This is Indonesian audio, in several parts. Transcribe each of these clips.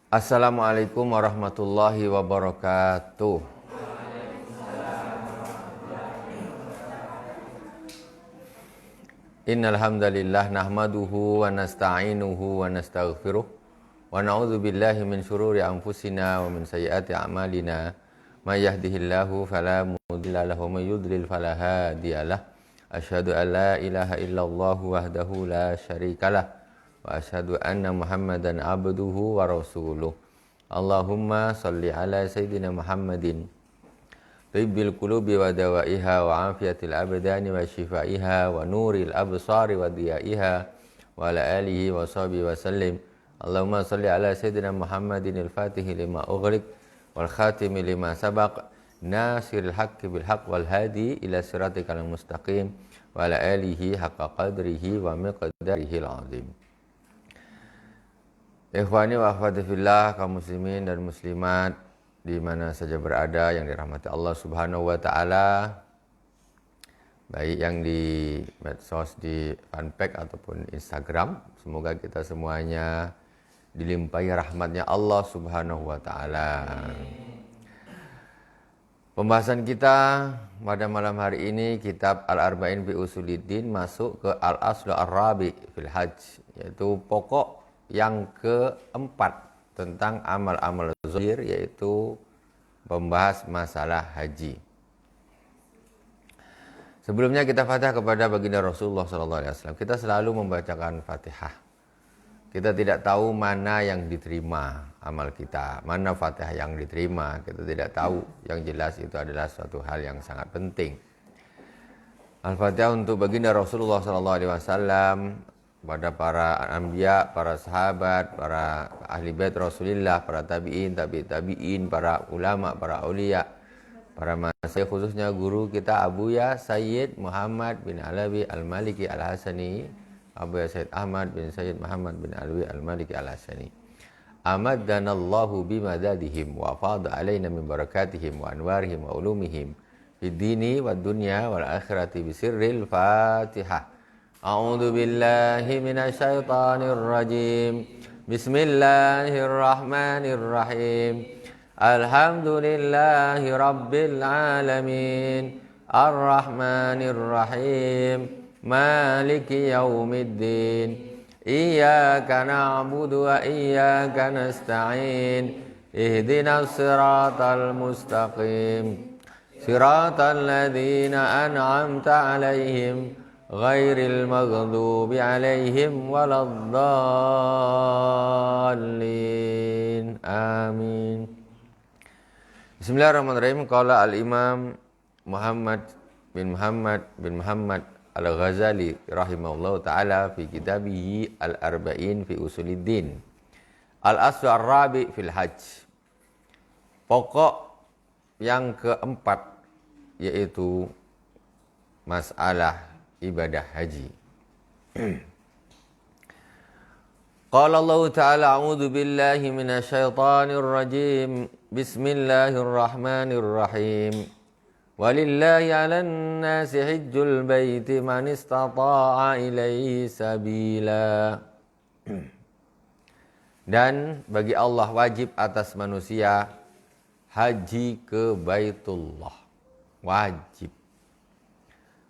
Assalamualaikum warahmatullahi wabarakatuh. Innal hamdalillah nahmaduhu wa nasta'inuhu wa nastaghfiruh wa na'udzu billahi min syururi anfusina wa min sayyiati a'malina. May yahdihillahu fala mudilla lahu wa may yudlil fala hadiyalah. Asyhadu an la ilaha illallah wahdahu la syarikalah wa asyhadu anna Muhammadan abduhu wa rasuluh. Allahumma salli ala sayyidina Muhammadin tibbil qulubi wa dawaiha wa afiyatil abdani wa shifaiha wa nuril absari wa diyaiha wa ala alihi wa sahbihi wa sallim. Allahumma salli ala sayyidina Muhammadin al-fatihi lima ughliq wal khatimi lima sabaq nasiril haqqi bil haqq wal hadi ila siratikal mustaqim wa ala alihi haqqa qadrihi wa miqdarihi al-azim. Ikhwani wa akhwati fillah, kaum muslimin dan muslimat di mana saja berada yang dirahmati Allah Subhanahu wa taala, baik yang di medsos, di fanpage ataupun Instagram, semoga kita semuanya dilimpahi rahmatnya Allah Subhanahu wa taala. Pembahasan kita pada malam hari ini kitab Al-Arba'in fi Usuluddin masuk ke Al-Aslu Ar-Rabi fil Hajj, yaitu pokok yang keempat tentang amal-amal zahir, yaitu membahas masalah haji. Sebelumnya kita Fatihah kepada baginda Rasulullah SAW. Kita selalu membacakan Fatihah. Kita tidak tahu mana yang diterima amal kita, mana Fatihah yang diterima, kita tidak tahu. Yang jelas itu adalah suatu hal yang sangat penting. Al-Fatihah untuk baginda Rasulullah SAW, pada para anbiya, para sahabat, para ahli bait Rasulullah, para tabi'in, tabi'in, para ulama, para aulia, para masyayikh, khususnya guru kita Abuya Sayyid Muhammad bin Alawi Al-Maliki Al-Hasani, Abuya Sayyid Ahmad bin Sayyid Muhammad bin Alawi Al-Maliki Al-Hasani. Amaddanallahu bimadadihim wa afada alaina min barakatihim wa anwarihim wa ulumihim fid dini wad dunya wal akhirati bisirril Fatihah. A'udzu billahi minasyaitonir rajim. Bismillahirrahmanirrahim. Alhamdulillahi rabbil alamin. Arrahmanir rahim. Maliki yaumiddin. Iyyaka na'budu wa iyyaka nasta'in. Ihdinas siratal mustaqim. Siratal ladzina an'amta 'alaihim ghairil maghdubi 'alaihim waladdallin. Amin. Bismillahirrahmanirrahim. Qala al-Imam Muhammad bin Muhammad Al-Ghazali rahimahullah ta'ala fi kitabihi Al-Arba'in fi Usuluddin. Al-Aslu Ar-Rabi fil Hajj. Pokok yang keempat yaitu masalah ibadah haji. Qala Allah Ta'ala, a'udzu billahi minasyaitonir rajim. Bismillahirrahmanirrahim. Walillahi 'alan nasi hajjul baiti man istata'a ilaihi sabila. Dan bagi Allah wajib atas manusia haji ke Baitullah. Wajib.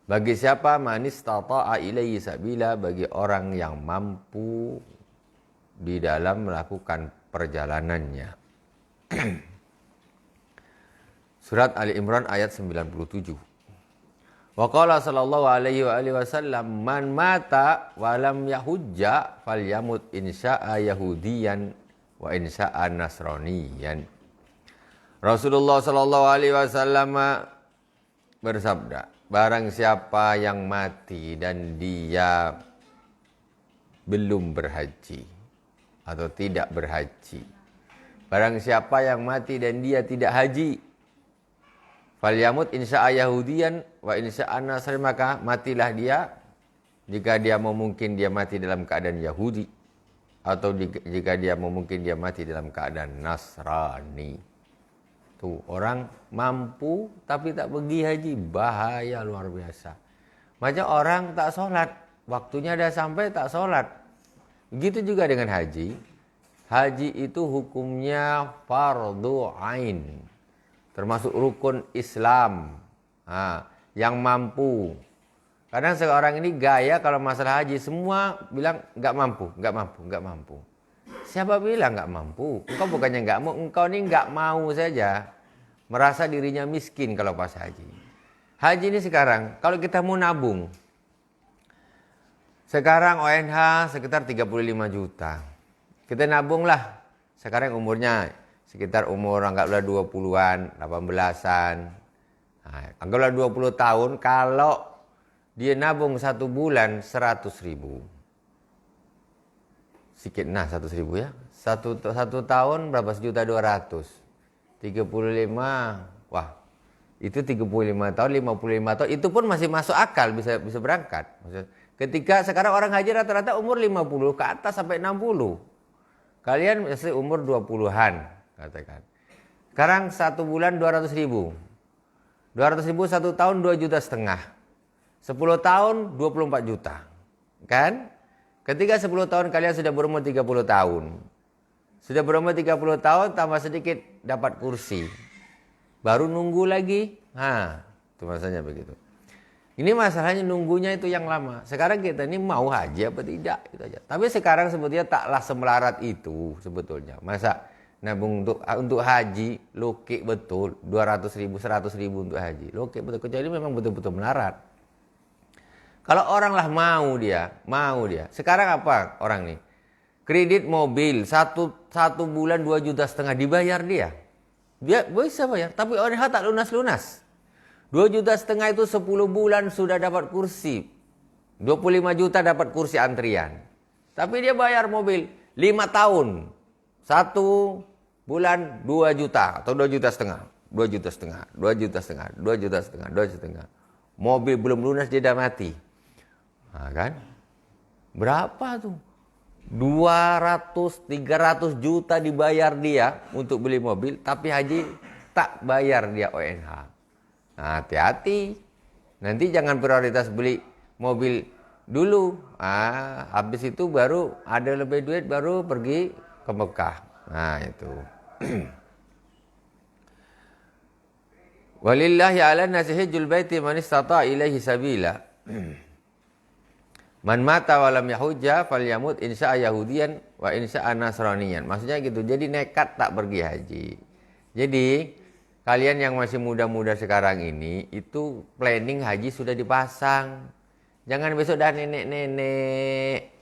Bagi siapa? Man istata'a ilaihi sabila, bagi orang yang mampu di dalam melakukan perjalanannya. Surat Ali Imran ayat 97. Wa qala sallallahu alaihi wa alihi wasallam, man mata wa lam yahujja falyamut insya'a yahudiyan wa insya'a nasraniyan. Rasulullah sallallahu alaihi wasallam bersabda, barang siapa yang mati dan dia belum berhaji atau tidak berhaji, barang siapa yang mati dan dia tidak haji, falyamut insya'a yahudiyan wa insya'a nasrani, maka matilah dia jika dia memungkinkan dia mati dalam keadaan Yahudi, atau jika dia memungkinkan dia mati dalam keadaan Nasrani. Tuh, orang mampu tapi tak pergi haji, bahaya luar biasa. Macam orang tak sholat, waktunya dah sampai tak sholat. Begitu juga dengan haji. Haji itu hukumnya fardu ain, termasuk rukun Islam. Yang mampu. Kadang seorang ini gaya kalau masalah haji semua bilang nggak mampu, nggak mampu, nggak mampu. Siapa bilang nggak mampu? Engkau bukannya nggak mau, engkau ini nggak mau saja. Merasa dirinya miskin kalau pas haji. Haji ini sekarang, kalau kita mau nabung. Sekarang ONH sekitar 35 juta. Kita nabung lah. Sekarang umurnya sekitar umur anggaplah 20-an, 18-an. Anggaplah 20 tahun, kalau dia nabung 1 bulan 100 ribu. Sikit 100 ribu ya. Satu tahun berapa? 1.200.000. 35, wah. Itu 35 tahun, 55 tahun. Itu pun masih masuk akal, bisa berangkat. Ketika sekarang orang haji rata-rata umur 50 ke atas sampai 60. Kalian masih umur 20-an, katakan. Sekarang 1 bulan 200 ribu. 200 ribu 1 tahun 2,5 juta. 10 tahun 24 juta. Kan? Ketika 10 tahun kalian sudah berumur 30 tahun. Sudah berumur 30 tahun tambah sedikit dapat kursi. Baru nunggu lagi. Itu masalahnya begitu. Ini masalahnya nunggunya itu yang lama. Sekarang kita ini mau haji apa tidak, itu aja. Tapi sekarang sebetulnya taklah semelarat itu sebetulnya. Masa nabung untuk haji loke betul 200 ribu, 100 ribu untuk haji. Loke betul, kecuali memang betul-betul melarat. Kalau orang lah mau dia. Sekarang apa orang nih? Kredit mobil satu bulan 2,5 juta dibayar dia. Dia bisa bayar, tapi ONH tak lunas-lunas. 2,5 juta itu 10 bulan sudah dapat kursi. 25 juta dapat kursi antrian. Tapi dia bayar mobil 5 tahun. 1 bulan 2 juta atau 2,5 juta. 2,5 juta, 2,5 juta, 2,5 juta. Mobil belum lunas dia dah mati. Kan? Berapa tuh? 200-300 juta dibayar dia untuk beli mobil, tapi haji tak bayar dia ONH. Hati-hati. Nanti jangan prioritas beli mobil dulu. Habis itu baru ada lebih duit baru pergi ke Mekah. Itu. Walillahi 'alan nasi hajjul baiti man istata' ilaihi sabila. Man mata walam yahujja falyamut insya'a yahudiyan wa insya'a nasraniyan. Maksudnya gitu. Jadi nekat tak pergi haji. Jadi kalian yang masih muda-muda sekarang ini, itu planning haji sudah dipasang. Jangan besok dah nenek-nenek,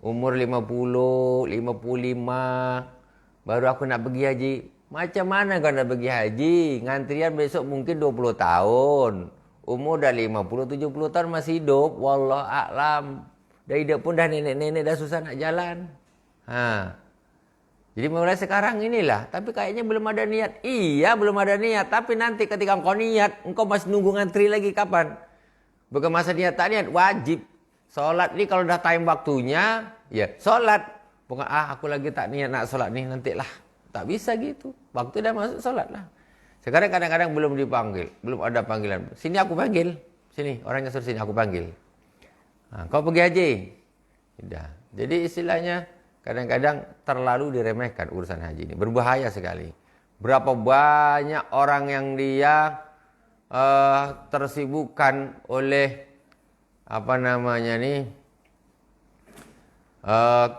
umur 50, 55, baru aku nak pergi haji. Macam mana kau nak pergi haji? Ngantrian besok mungkin 20 tahun. Umur dah 50, 70 tahun masih hidup. Wallah a'lam. Dah hidup pun dah nenek-nenek, dah susah nak jalan. Jadi mulai sekarang inilah, tapi kayaknya belum ada niat. Iya, belum ada niat, tapi nanti ketika engkau niat, engkau masih nunggu ngantri lagi kapan? Bukan masa niat tak niat, wajib. Sholat ni kalau dah time waktunya, ya sholat. Bukan aku lagi tak niat nak sholat ni, nantilah. Tak bisa gitu. Waktu dah masuk sholat lah. Sekarang kadang-kadang belum dipanggil, belum ada panggilan. Sini aku panggil, sini orangnya suruh sini aku panggil. Kau pergi haji. Sudah. Jadi istilahnya kadang-kadang terlalu diremehkan urusan haji ini. Berbahaya sekali. Berapa banyak orang yang dia tersibukkan oleh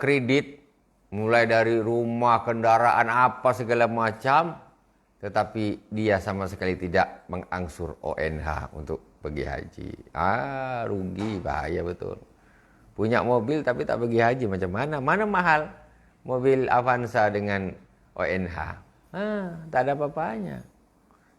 kredit, mulai dari rumah, kendaraan, apa segala macam, tetapi dia sama sekali tidak mengangsur ONH untuk pergi haji. Rugi, bahaya betul. Punya mobil tapi tak pergi haji, macam mana? Mana mahal mobil Avanza dengan ONH? Tak ada apa-apanya.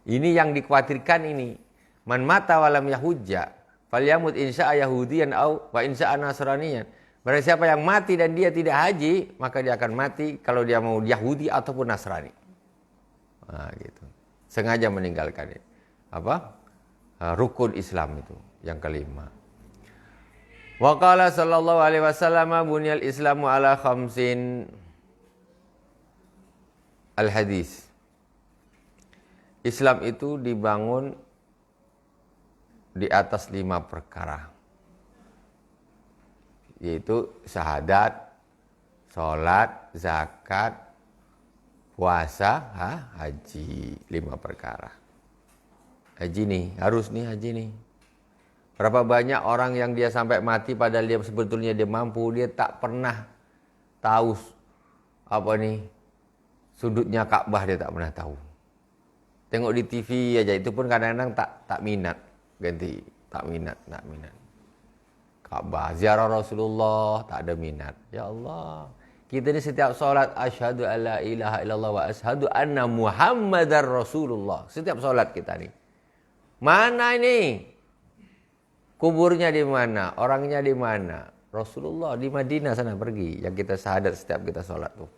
Ini yang dikhawatirkan ini. Man mata walam yahujja falyamut insya'a yahudiyan au wa insya'a nasraniyan. Barang siapa yang mati dan dia tidak haji, maka dia akan mati kalau dia mau Yahudi ataupun Nasrani. Gitu. Sengaja meninggalkan ini. Rukun Islam itu yang kelima. Wa qala sallallahu alaihi wasallam bunyal islamu ala khamsin. Al-hadis. Islam itu dibangun di atas 5 perkara. Yaitu syahadat, Sholat, zakat, puasa, haji. 5 perkara. Haji nih, harus nih haji nih. Berapa banyak orang yang dia sampai mati padahal dia sebetulnya dia mampu, dia tak pernah tahu sudutnya Ka'bah, dia tak pernah tahu. Tengok di TV aja, itu pun kadang-kadang tak minat, ganti tak minat. Ka'bah, ziarah Rasulullah tak ada minat. Ya Allah, kita ni setiap solat asyhadu alla ilaha illallah wa asyhadu anna Muhammadar Rasulullah. Setiap solat kita ni. Mana ini? Kuburnya di mana? Orangnya di mana? Rasulullah di Madinah sana pergi. Yang kita syahadat setiap kita sholat tuh.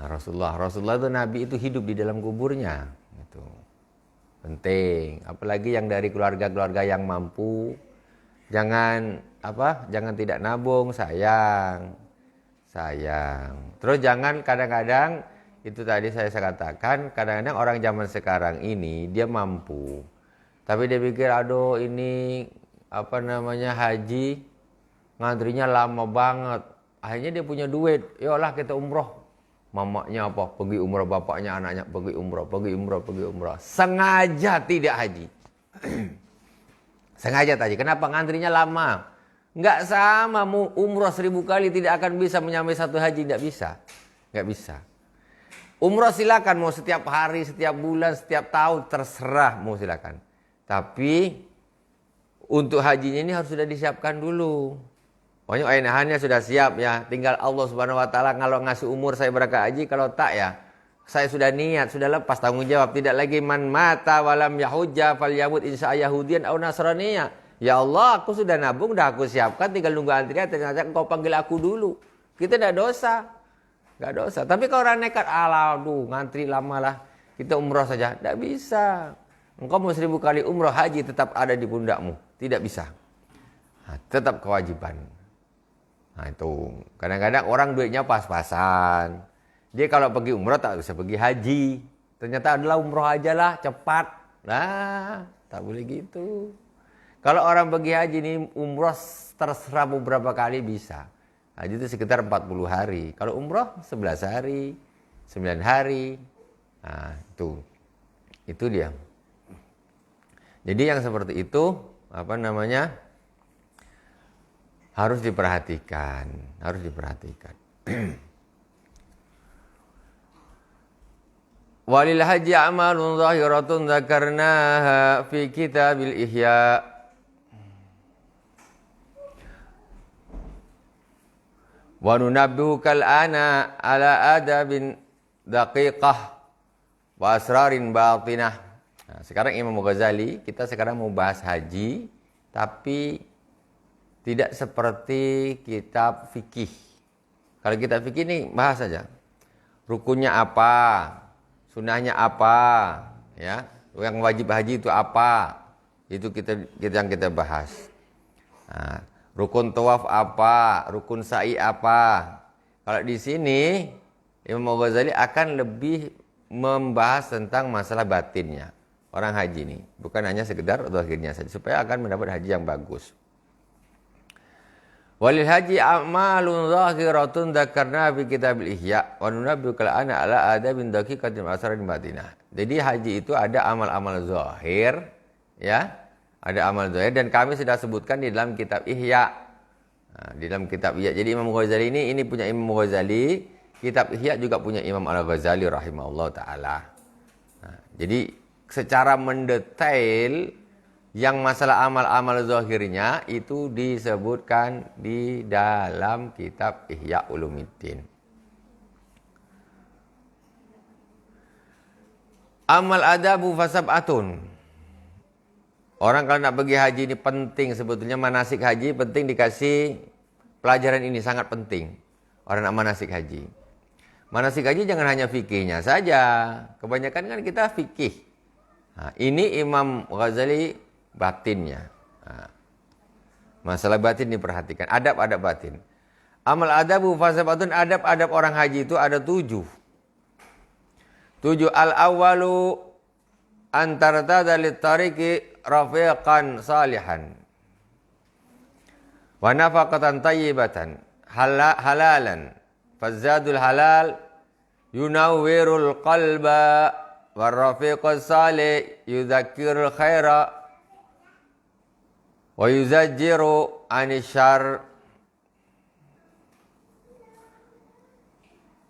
Nah, Rasulullah itu Nabi itu hidup di dalam kuburnya. Itu penting. Apalagi yang dari keluarga-keluarga yang mampu. Jangan tidak nabung, sayang. Terus jangan kadang-kadang itu tadi saya katakan, kadang-kadang orang zaman sekarang ini dia mampu. Tapi dia pikir, aduh ini haji, ngantrinya lama banget. Akhirnya dia punya duit, yolah kita umroh. Mamaknya pergi umroh, bapaknya anaknya pergi umroh. Sengaja tidak haji. Sengaja tadi, kenapa ngantrinya lama? Enggak sama, mau umroh 1000 kali tidak akan bisa menyamai satu haji, enggak bisa. Umroh silakan, mau setiap hari, setiap bulan, setiap tahun, terserah mau silakan. Tapi untuk hajinya ini harus sudah disiapkan dulu. Pokoknya ayah sudah siap ya. Tinggal Allah Subhanahu Wa Taala kalau ngasih umur saya berangkat haji, kalau tak ya saya sudah niat, sudah lepas tanggung jawab. Tidak lagi man mata walam yahujja falyamut insya Yahudian au Nasraniyah. Ya Allah, aku sudah nabung, dah aku siapkan, tinggal nunggu antrian. Ternyata engkau panggil aku dulu. Kita tidak dosa. Enggak dosa. Tapi kalau orang nekat, ngantri lama lah, kita umroh saja. Tidak bisa. Engkau mau 1000 kali umroh, haji tetap ada di pundakmu. Tidak bisa. Tetap kewajiban. Nah itu. Kadang-kadang orang duitnya pas-pasan. Dia kalau pergi umroh tak bisa pergi haji. Ternyata adalah umroh aja lah, cepat. Nah, tak boleh gitu. Kalau orang pergi haji ini umroh terserah beberapa kali bisa. Haji itu sekitar 40 hari. Kalau umroh 11 hari, 9 hari. Nah, itu dia. Jadi yang seperti itu harus diperhatikan. Walil haji amalun zahiratun dzakarnaha fi kitabil ihya. Wa nunabbihukal ana ala adabin daqiqah wa asrarin batinah. Nah, sekarang Imam Ghazali, kita sekarang mau bahas haji, tapi tidak seperti kitab fikih. Kalau kitab fikih ini bahas saja. Rukunnya apa? Sunahnya apa? Ya, yang wajib haji itu apa? Itu yang kita bahas. Nah, rukun tawaf apa? Rukun sa'i apa? Kalau di sini Imam Ghazali akan lebih membahas tentang masalah batinnya orang haji ini, bukan hanya sekedar zahirnya saja, supaya akan mendapat haji yang bagus. Walil haji a'malun zahiratun dzakarna fi kitabil ihya wa nunabbihukal ana ala adabin daqiqatin asrarin batinah. Jadi haji itu ada amal-amal zahir, ya. Ada amal zahir dan kami sudah sebutkan di dalam kitab Ihya. Nah, di dalam kitab Ihya. Jadi Imam Ghazali ini punya Imam Ghazali, kitab Ihya juga punya Imam Al-Ghazali rahimahullah taala. Nah, jadi secara mendetail yang masalah amal-amal zahirnya itu disebutkan di dalam kitab Ihya Ulumuddin. Amal adabu fasab'atun. Orang kalau nak pergi haji ini penting sebetulnya, manasik haji penting dikasih pelajaran ini, sangat penting. Orang nak manasik haji. Manasik haji jangan hanya fikihnya saja. Kebanyakan kan kita fikih. Nah, ini Imam Ghazali batinnya. Nah, masalah batin diperhatikan. Adab-adab batin. Amal adabu fasabatun, adab-adab orang haji itu ada 7. 7 al-awwalu antartada lit-tariqi rafiqan salihan wa nafaqatan tayyibatan. halalan. Fazadul halal yunawwirul qalba warrafiqus salih yudzakirul khaira wa yuzajjiru anisyar.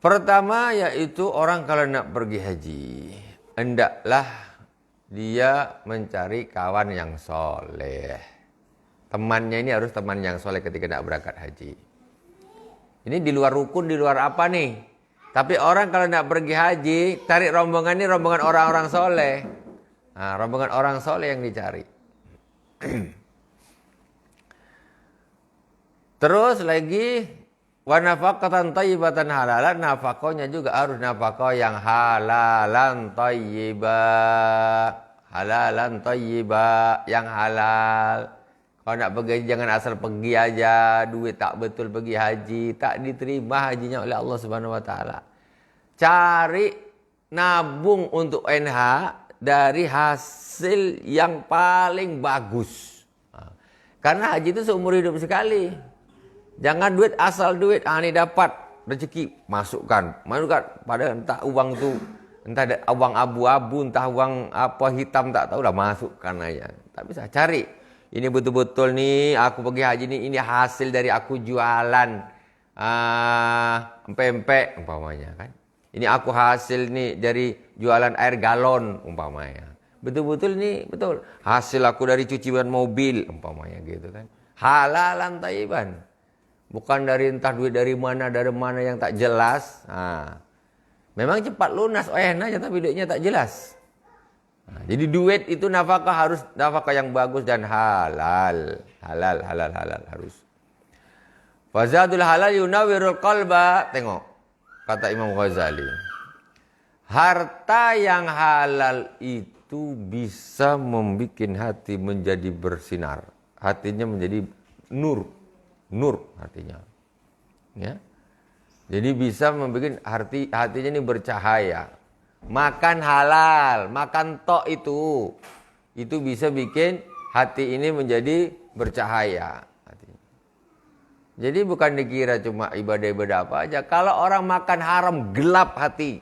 Pertama yaitu orang kalau nak pergi haji, hendaklah dia mencari kawan yang soleh. Temannya ini harus teman yang soleh ketika nak berangkat haji. Ini di luar rukun, di luar apa nih? Tapi orang kalau nak pergi haji, tarik rombongan ini rombongan orang-orang soleh. Nah, rombongan orang soleh yang dicari. Terus lagi, wa nafaqatan thayyibatan halalan, nafkahnya juga harus nafkah yang halalan thayyibah. Halalan thayyibah, yang halal. Kalau nak pergi haji, jangan asal pergi aja, duit tak betul pergi haji, tak diterima hajinya oleh Allah Subhanahu wa taala. Cari nabung untuk NH dari hasil yang paling bagus. Karena haji itu seumur hidup sekali. Jangan duit asal duit, ini dapat rezeki, masukkan pada entah uang tu, entah uang abu-abu, entah uang apa hitam tak tahu lah, masukkan aja. Tak bisa cari. Ini betul-betul nih aku pergi haji nih, ini hasil dari aku jualan empek-empek umpamanya kan. Ini aku hasil nih dari jualan air galon umpamanya. Betul-betul nih, betul. Hasil aku dari cucian mobil umpamanya gitu kan. Halalan thayyiban. Bukan dari entah duit dari mana yang tak jelas. Memang cepat lunas, enak aja tapi duitnya tak jelas. Jadi duit itu nafkah harus nafkah yang bagus dan halal. Halal harus. Fazadul halal yunawwirul qalba. Tengok kata Imam Ghazali. Harta yang halal itu bisa membuat hati menjadi bersinar. Hatinya menjadi nur hatinya. Ya. Jadi bisa membuat hatinya ini bercahaya. Makan halal, makan tok itu bisa bikin hati ini menjadi bercahaya. Jadi bukan dikira cuma ibadah-ibadah apa aja. Kalau orang makan haram, gelap hati,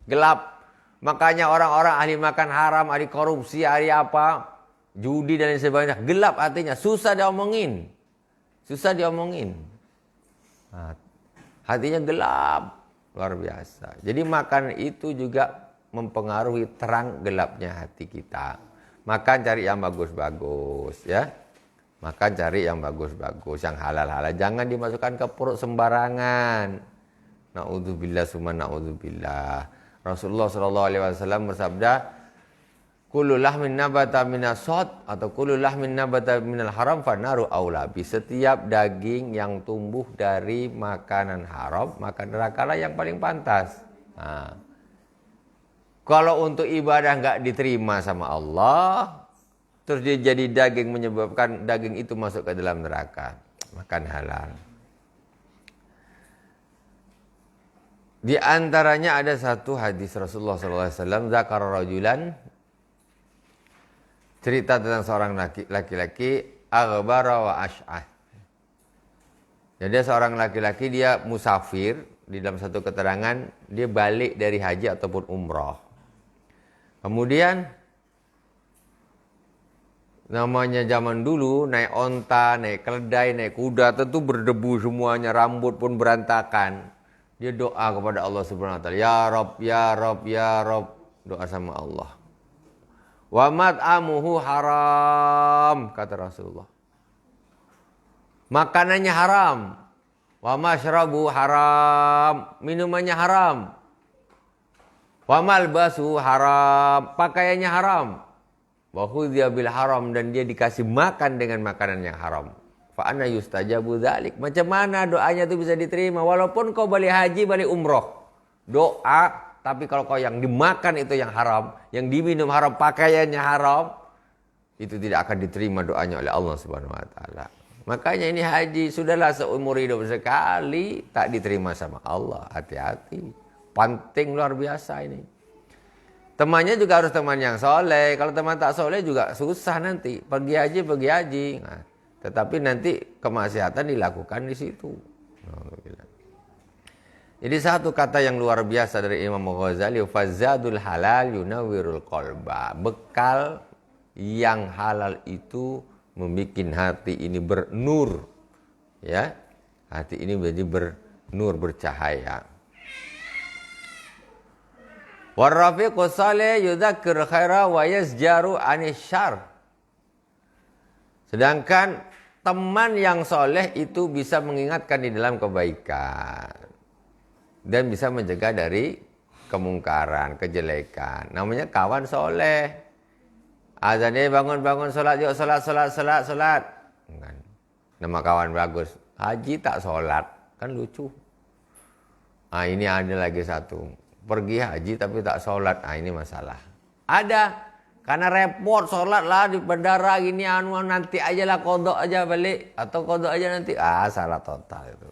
gelap. Makanya orang-orang ahli makan haram, ahli korupsi, ahli apa, judi dan lain sebagainya, gelap hatinya, susah diomongin. Hatinya gelap. Luar biasa. Jadi makan itu juga mempengaruhi terang gelapnya hati kita. Makan cari yang bagus-bagus ya. Makan cari yang bagus-bagus, yang halal-halal. Jangan dimasukkan ke perut sembarangan. Na'udzubillah summa na'udzubillah. Rasulullah SAW bersabda, kullu lahmin nabata minas sod atau kullu lahmin nabata minal haram fanaru aulabi. Setiap daging yang tumbuh dari makanan haram, maka neraka lah yang paling pantas. Kalau untuk ibadah enggak diterima sama Allah, terus dia jadi daging menyebabkan daging itu masuk ke dalam neraka, makan halal. Di antaranya ada satu hadis Rasulullah SAW, zakar rajulan, cerita tentang seorang laki-laki aghbara wa ash'ah. Jadi seorang laki-laki dia musafir, di dalam satu keterangan dia balik dari haji ataupun umrah. Kemudian namanya zaman dulu naik onta, naik keledai, naik kuda tentu berdebu semuanya, rambut pun berantakan. Dia doa kepada Allah Subhanahu wa taala, ya Rabb, ya Rabb, ya Rabb, doa sama Allah. Wa mat'amuhu haram, kata Rasulullah. Makanannya haram. Wa masyrabu haram, minumannya haram. Wa malbasu haram, pakaiannya haram. Wa khudhiya bil haram, dan dia dikasih makan dengan makanan yang haram. Fa anna yustajabu dzalik. Macam mana doanya itu bisa diterima walaupun kau balik haji, balik umroh. Doa, tapi kalau kau yang dimakan itu yang haram, yang diminum haram, pakaiannya haram, itu tidak akan diterima doanya oleh Allah Subhanahu wa taala. Makanya ini haji sudahlah seumur hidup sekali tak diterima sama Allah. Hati-hati. Penting luar biasa ini. Temannya juga harus teman yang soleh. Kalau teman tak soleh juga susah nanti. Pergi haji. Nah, tetapi nanti kemaksiatan dilakukan di situ. Jadi satu kata yang luar biasa dari Imam Ghazali, fazadul halal yunawwirul qalba. Bekal yang halal itu membuat hati ini bernur. Ya. Hati ini menjadi bernur, bercahaya. Warrafiqus salih yudzakkir khaira wa yazjaru anisyar. Sedangkan teman yang soleh itu bisa mengingatkan di dalam kebaikan dan bisa mencegah dari kemungkaran, kejelekan. Namanya kawan soleh. Azannya bangun sholat, yuk sholat. Nama kawan bagus. Haji tak sholat, kan lucu. Ah, ini ada lagi satu. Pergi haji tapi tak sholat. Ah, ini masalah. Ada. Karena repot sholat lah di bandara gini nanti aja lah kodok aja balik. Atau kodok aja nanti. Ah, salah total itu.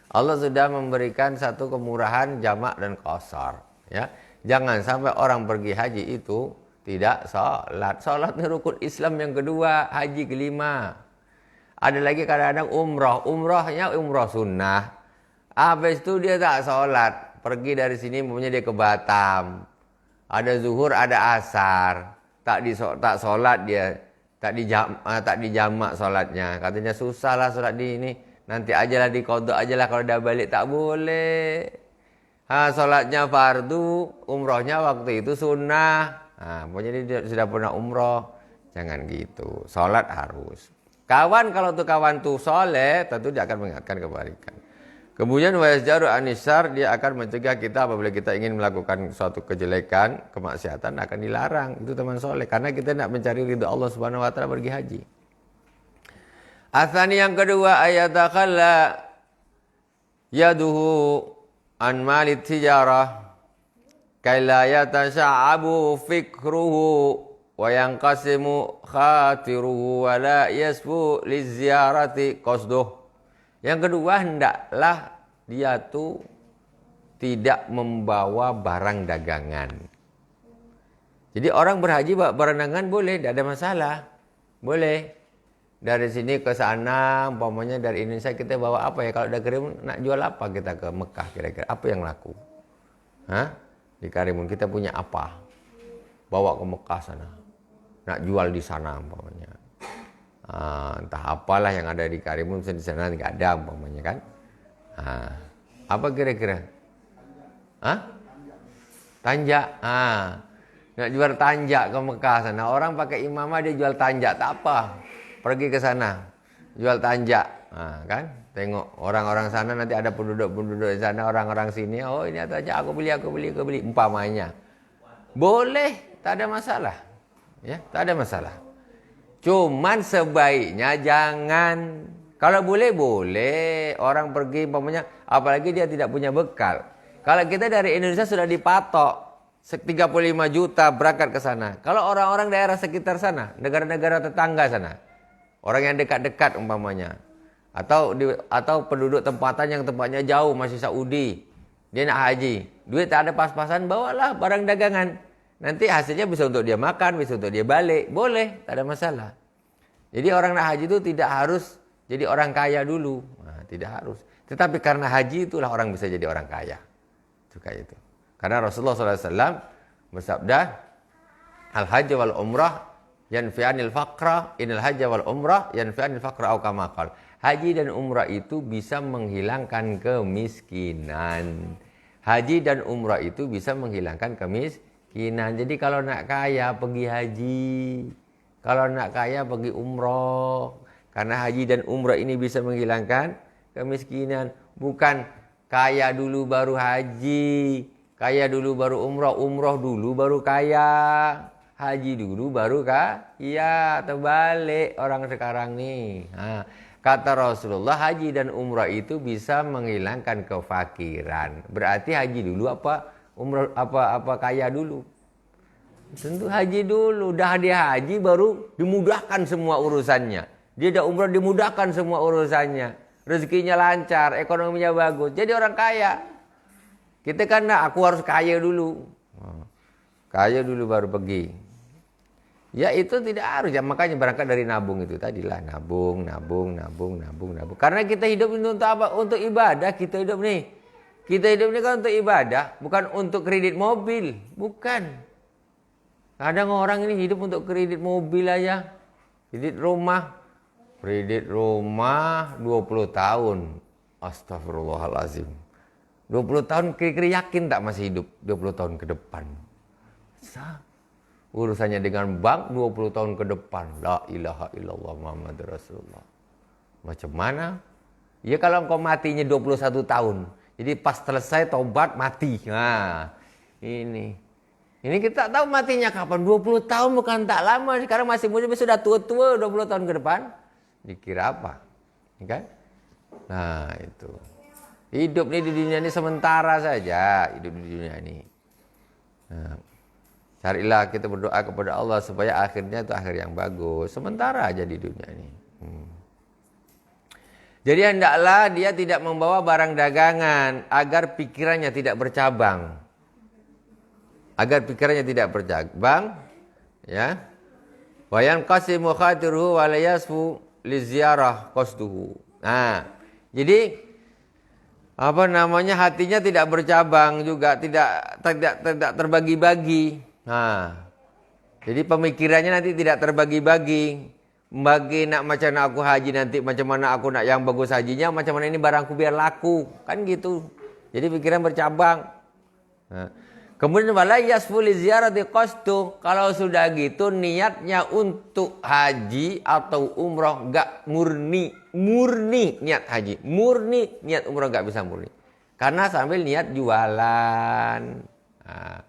Allah sudah memberikan satu kemurahan jamak dan qasar. Ya. Jangan sampai orang pergi haji itu tidak sholat. Sholat ini rukun Islam yang kedua, haji kelima. Ada lagi kadang-kadang umroh. Umrohnya umroh sunnah. Habis itu dia tak sholat. Pergi dari sini, maunya dia ke Batam. Ada zuhur, ada asar. Tak sholat dia. Tak dijamak sholatnya. Katanya susah lah sholat di ini. Nanti aja lah dikodok aja lah kalau dah balik. Tak boleh. Sholatnya fardu. Umrohnya waktu itu sunnah. Pokoknya dia sudah pernah umroh. Jangan gitu. Sholat harus. Kawan kalau tuh kawan tuh soleh, tentu dia akan mengingatkan kebaikan. Kemudian wayasjaru anisar, dia akan mencegah kita apabila kita ingin melakukan suatu kejelekan, kemaksiatan akan dilarang. Itu teman soleh karena kita nak mencari ridha Allah Subhanahu wa taala pergi haji. Atsani yang kedua, ayatakalla yaduhu an malit tijarah kaila yatasha'abu fikruhu wa yanqasimu khatiruhu wa la yasfu liziarati qasduh. Yang kedua, hendaklah dia tuh tidak membawa barang dagangan. Jadi orang berhaji bawa barang dagangan boleh, tidak ada masalah. Boleh. Dari sini ke sana, umpamanya dari Indonesia kita bawa apa ya? Kalau ada Karimun, nak jual apa kita ke Mekah kira-kira? Apa yang laku? Di Karimun kita punya apa? Bawa ke Mekah sana. Nak jual di sana umpamanya. Entah apalah yang ada di Karimun, di sana nggak ada umpamanya kan. Apa kira-kira? Tanjak. Nak jual tanjak ke Mekah sana. Orang pakai imamah dia jual tanjak, tak apa. Pergi ke sana, jual tanjak. Kan? Tengok orang-orang sana, nanti ada penduduk-penduduk di sana, orang-orang sini. Oh ini tanjak, aku beli. Umpamanya. Boleh, tak ada masalah. Ya, tak ada masalah. Cuman sebaiknya jangan. Kalau boleh, orang pergi umpamanya, apalagi dia tidak punya bekal. Kalau kita dari Indonesia sudah dipatok 35 juta berangkat ke sana. Kalau orang-orang daerah sekitar sana, negara-negara tetangga sana, orang yang dekat-dekat umpamanya, atau penduduk tempatan yang tempatnya jauh, masih Saudi, dia nak haji, duit tak ada pas-pasan, bawalah barang dagangan. Nanti hasilnya bisa untuk dia makan, bisa untuk dia balik. Boleh, tak ada masalah. Jadi orang nak haji itu tidak harus jadi orang kaya dulu. Tidak harus. Tetapi karena haji itulah orang bisa jadi orang kaya. Juga itu. Karena Rasulullah SAW bersabda, Al-hajj wal umrah yanfi'anil faqra, inal hajj wal umrah yanfi'anil faqra au kama qala. Haji dan umrah itu bisa menghilangkan kemiskinan. Haji dan umrah itu bisa menghilangkan kemiskinan. Jadi kalau nak kaya pergi haji, kalau nak kaya pergi umroh. Karena haji dan umroh ini bisa menghilangkan kemiskinan. Bukan kaya dulu baru haji, kaya dulu baru umroh, umroh dulu baru kaya, haji dulu baru kaya. Terbalik orang sekarang nih. Kata Rasulullah, haji dan umroh itu bisa menghilangkan kefakiran. Berarti haji dulu apa? Umrah apa kaya dulu? Tentu haji dulu. Dah dia haji baru dimudahkan semua urusannya. Dia dah umrah dimudahkan semua urusannya. Rezekinya lancar, ekonominya bagus. Jadi orang kaya. Kita kan aku harus kaya dulu. Kaya dulu baru pergi. Ya itu tidak harus ya, makanya berangkat dari nabung itu tadilah, nabung. Karena kita hidup ini untuk apa? Untuk ibadah. Kita hidup ini kan untuk ibadah, bukan untuk kredit mobil, bukan. Kadang orang ini hidup untuk kredit mobil aja, kredit rumah 20 tahun. Astagfirullahalazim. 20 tahun kira-kira yakin tak masih hidup 20 tahun ke depan? Urusannya dengan bank 20 tahun ke depan. La ilaha illallah Muhammad Rasulullah. Macam mana? Ya kalau engkau matinya 21 tahun. Jadi pas selesai tobat mati. Nah, ini kita tahu matinya kapan. 20 tahun bukan tak lama. Sekarang masih muda, sudah tua-tua 20 tahun ke depan. Dikira apa? Kan? Nah itu. Hidup nih di dunia ini sementara saja. Hidup di dunia ini. Nah, carilah kita berdoa kepada Allah supaya akhirnya itu akhir yang bagus. Sementara aja di dunia ini. Jadi hendaklah dia tidak membawa barang dagangan agar pikirannya tidak bercabang. Agar pikirannya tidak bercabang, ya. Wa yanqasimu khatiruhu wa la yasfu li ziyarah qasduhu. Nah, jadi hatinya tidak bercabang juga, tidak terbagi-bagi. Nah, jadi pemikirannya nanti tidak terbagi-bagi. Bagi nak macam nak aku haji nanti, macam mana aku nak yang bagus hajinya, macam mana ini barangku biar laku, kan gitu. Jadi pikiran bercabang. Nah, kemudian wala yasfu li ziyarati qasdu. Kalau sudah gitu niatnya untuk haji atau umroh enggak murni niat haji, murni niat umroh enggak bisa murni. Karena sambil niat jualan. Nah,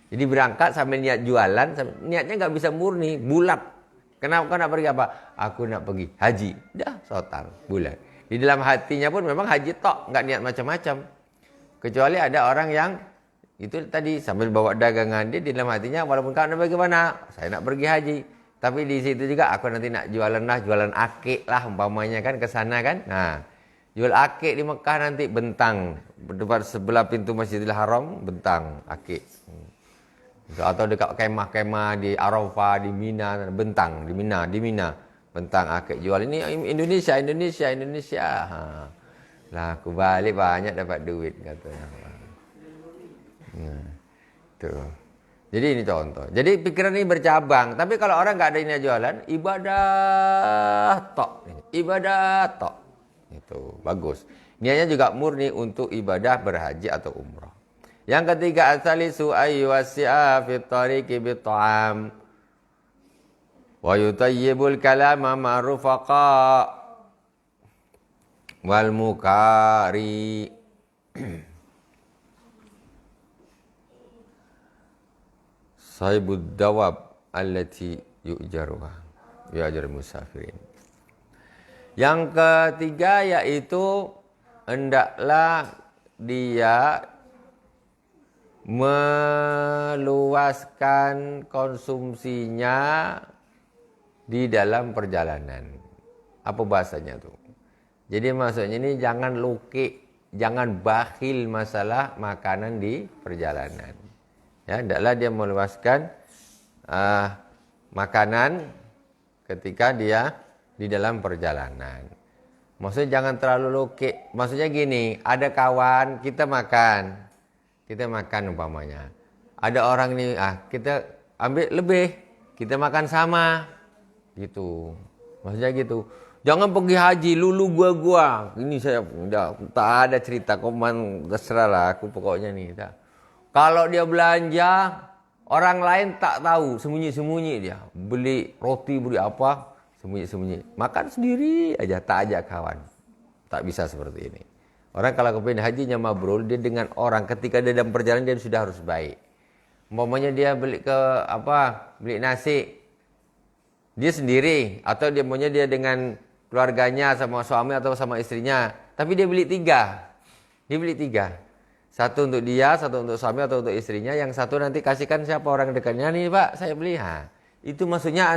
jadi berangkat sambil niat jualan, niatnya enggak bisa murni, bulat. Kenapa nak pergi apa? Aku nak pergi haji. Dah total bulat. Di dalam hatinya pun memang haji tok, enggak niat macam-macam. Kecuali ada orang yang itu tadi sambil bawa dagangan, dia di dalam hatinya walaupun kau nak pergi mana, saya nak pergi haji. Tapi di situ juga aku nanti nak jualan akik lah umpamanya kan ke sana kan. Nah, jual akik di Mekah nanti bentang depan sebelah pintu Masjidil Haram bentang akik. Atau dekat kemah-kemah di Arafah, di Mina, bentang di Mina bentang akik jual ini Indonesia. Lah aku balik banyak dapat duit katanya. Nah, tuh. Jadi ini contoh. Jadi pikiran ini bercabang. Tapi kalau orang nggak ada niat jualan, ibadah tok. Itu bagus. Niatnya juga murni untuk ibadah berhaji atau umrah. Yang ketiga asalisu ayyuwasi'a fi tariqi bi ta'am wa yutayyibul kalama ma'rufaqa wal mukari. Sahibud dawab allati yu'jaruha yu'jar musafirin. Yang ketiga yaitu hendaklah dia meluaskan konsumsinya di dalam perjalanan. Apa bahasanya tuh? Jadi maksudnya ini jangan luki, jangan bakhil masalah makanan di perjalanan. Ya, hendaklah dia meluaskan makanan ketika dia di dalam perjalanan. Maksudnya jangan terlalu luki. Maksudnya gini, ada kawan kita makan umpamanya. Ada orang nih, kita ambil lebih, kita makan sama, gitu. Maksudnya gitu. Jangan pergi haji, lulu gua. Ini saya udah tak ada cerita, koman terserah lah, aku pokoknya nih. Tak. Kalau dia belanja, orang lain tak tahu, sembunyi-sembunyi dia. Beli roti, beli apa, sembunyi-sembunyi. Makan sendiri aja, tak ajak kawan. Tak bisa seperti ini. Orang kalau kepingin hajinya mabrur, dia dengan orang ketika dia dalam perjalanan dia sudah harus baik. Umpamanya dia beli nasi, dia sendiri atau dia maunya dia dengan keluarganya sama suami atau sama istrinya, tapi dia beli tiga. Satu untuk dia, satu untuk suami atau untuk istrinya, yang satu nanti kasihkan siapa orang dekatnya nih Pak, saya beli. Itu maksudnya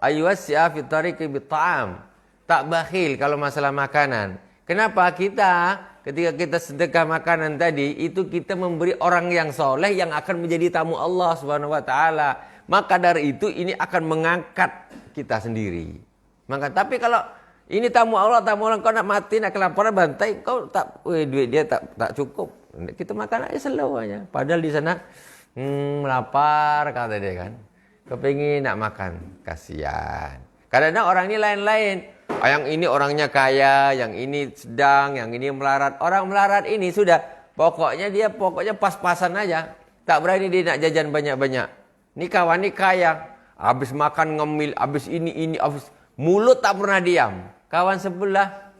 ayyuwasi'a fi tariqi bi ta'am. Tak bakhil kalau masalah makanan. Kenapa ketika kita sedekah makanan tadi, itu kita memberi orang yang soleh yang akan menjadi tamu Allah Subhanahu wa taala. Maka dari itu ini akan mengangkat kita sendiri. Maka tapi kalau ini tamu Allah, kau nak mati, nak kelaparan bantai, kau tak, duit dia tak cukup. Kita makan aja slow aja. Padahal di sana lapar kata dia kan. Kepingin nak makan, kasihan. Kadang-kadang orang ini lain-lain. Yang ini orangnya kaya, yang ini sedang, yang ini melarat. Orang melarat ini sudah pokoknya pas-pasan aja. Tak berani dia nak jajan banyak-banyak. Ini kawan ini kaya, habis makan ngemil, habis ini, habis mulut tak pernah diam. Kawan sebelah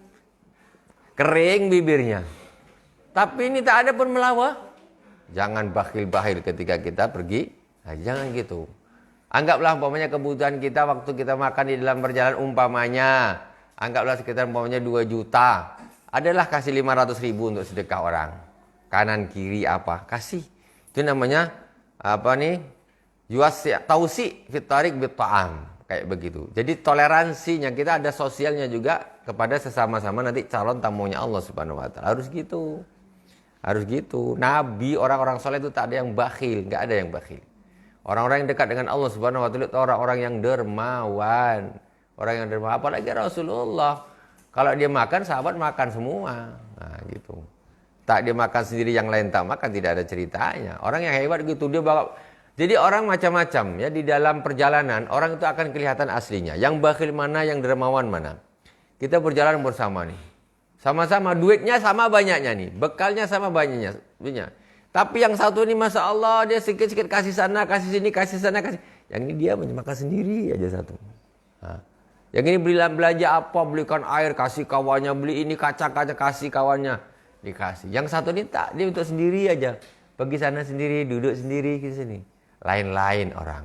kering bibirnya. Tapi ini tak ada pun melawa. Jangan bakhil-bakhil ketika kita pergi. Nah, jangan gitu. Anggaplah umpamanya kebutuhan kita waktu kita makan di dalam perjalanan umpamanya. Anggaplah sekitar umpamanya 2 juta. Adalah kasih 500.000 untuk sedekah orang. Kanan kiri apa? Kasih. Itu namanya apa nih? Tausi fit tariq bit ta'am. Kayak begitu. Jadi toleransinya kita ada sosialnya juga kepada sesama-sama nanti calon tamunya Allah Subhanahu wa taala. Harus gitu. Harus gitu. Nabi, orang-orang soleh itu tak ada yang bakhil, enggak ada yang bakhil. Orang-orang yang dekat dengan Allah Subhanahu wa taala itu orang-orang yang dermawan. Orang yang dermawan, apalagi Rasulullah. Kalau dia makan, sahabat makan semua. Nah, gitu. Tak dia makan sendiri, yang lain tak makan, tidak ada ceritanya. Orang yang hebat gitu, dia bawa. Jadi orang macam-macam ya di dalam perjalanan, orang itu akan kelihatan aslinya. Yang bakhil mana, yang dermawan mana. Kita berjalan bersama nih. Sama-sama duitnya sama banyaknya nih, bekalnya sama banyaknya. Tapi yang satu ini Masya Allah dia sikit-sikit kasih sana, kasih sini, kasih sana, kasih. Yang ini dia makan sendiri aja satu. Nah. Yang ini belanja apa, belikan air, kasih kawannya, beli ini kaca-kaca, kasih kawannya, dikasih. Yang satu ini tak, dia untuk sendiri aja. Pergi sana sendiri, duduk sendiri ke sini. Lain-lain orang.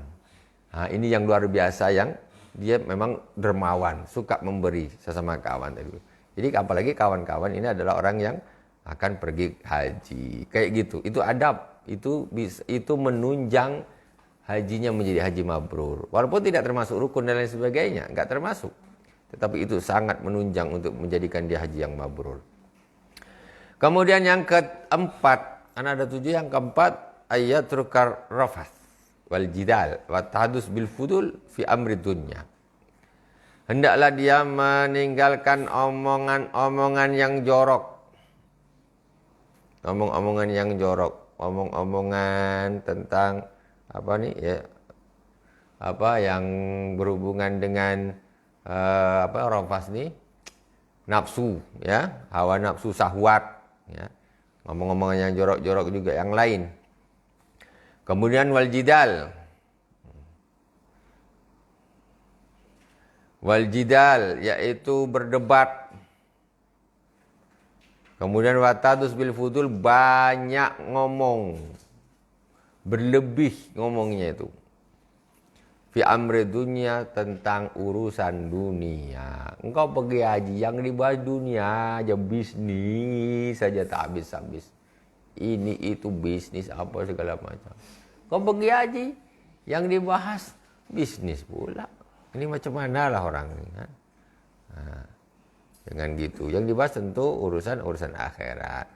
Nah, ini yang luar biasa yang dia memang dermawan, suka memberi sesama kawan tadi. Jadi apalagi kawan-kawan ini adalah orang yang akan pergi haji. Kayak gitu. Itu adab. Itu menunjang hajinya menjadi haji mabrur. Walaupun tidak termasuk rukun dan lain sebagainya. Enggak termasuk. Tetapi itu sangat menunjang untuk menjadikan dia haji yang mabrur. Kemudian yang keempat. Kan ada 7. Yang keempat. Ayatrukar rafas. Wal jidal. Wa tahdus bil fudul fi amri dunya. Hendaklah dia meninggalkan omongan-omongan yang jorok. Omong-omongan yang jorok. Omong-omongan tentang apa nih ya? Apa yang berhubungan dengan rafas nih? Nafsu ya, hawa nafsu syahwat ya. Ngomong-omongan yang jorok-jorok juga yang lain. Kemudian wal jidal. Wal jidal yaitu berdebat. Kemudian watadus bil fudul banyak ngomong. Berlebih ngomongnya itu. Fi amri dunia tentang urusan dunia. Engkau pergi haji yang dibahas dunia aja bisnis saja tak habis-habis. Ini itu bisnis apa segala macam. Kau pergi haji yang dibahas bisnis pula. Ini macam mana lah orang ini kan? Nah, dengan gitu. Yang dibahas tentu urusan akhirat.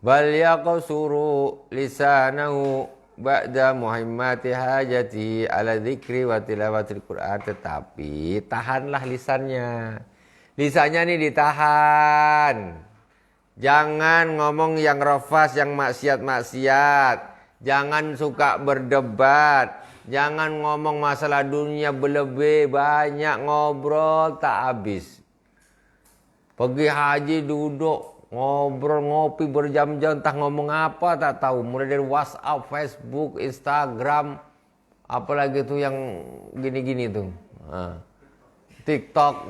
Bal yaqsuru lisanahu ba'da muhimmati hajati ala dzikri wa tilawatil Qur'an. Tetapi tahanlah lisannya. Lisannya ini ditahan. Jangan ngomong yang rafas, yang maksiat-maksiat. Jangan suka berdebat. Jangan ngomong masalah dunia berlebih, banyak ngobrol tak habis. Pergi haji duduk, ngobrol, ngopi berjam-jam, entah ngomong apa tak tahu. Mulai dari WhatsApp, Facebook, Instagram, apalagi tuh yang gini-gini tuh. TikTok.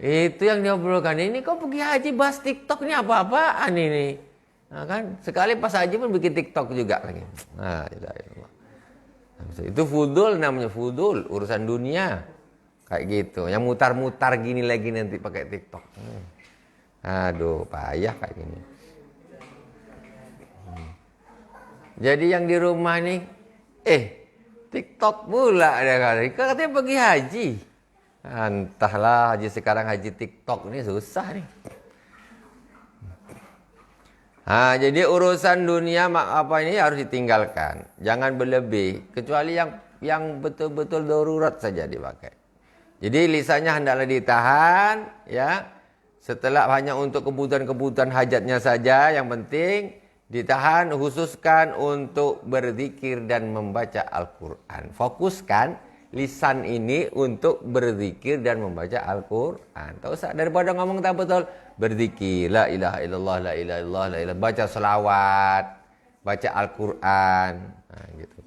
Itu yang diobrolkan. Ini kok pergi haji bahas TikTok, ini apa-apaan ini? Nah, kan sekali pas haji pun bikin TikTok juga lagi. Nah, itu fudul namanya, fudul urusan dunia kayak gitu. Yang mutar-mutar gini lagi nanti pakai TikTok. Aduh, payah kayak gini. Jadi yang di rumah nih, TikTok pula ada kali. Katanya pergi haji. Entahlah haji sekarang, haji TikTok ini susah nih. Jadi urusan dunia apa ini harus ditinggalkan. Jangan berlebih. Kecuali yang betul-betul darurat saja dipakai. Jadi lisannya hendaklah ditahan. Ya. Setelah hanya untuk kebutuhan-kebutuhan hajatnya saja. Yang penting ditahan, khususkan untuk berzikir dan membaca Al-Quran. Fokuskan lisan ini untuk berzikir dan membaca Al-Quran. Tak usah daripada ngomong tak betul. Berzikir, la ilaha illallah, la ilaha illallah, la ilaha. Baca selawat, baca Al-Quran. Gitu.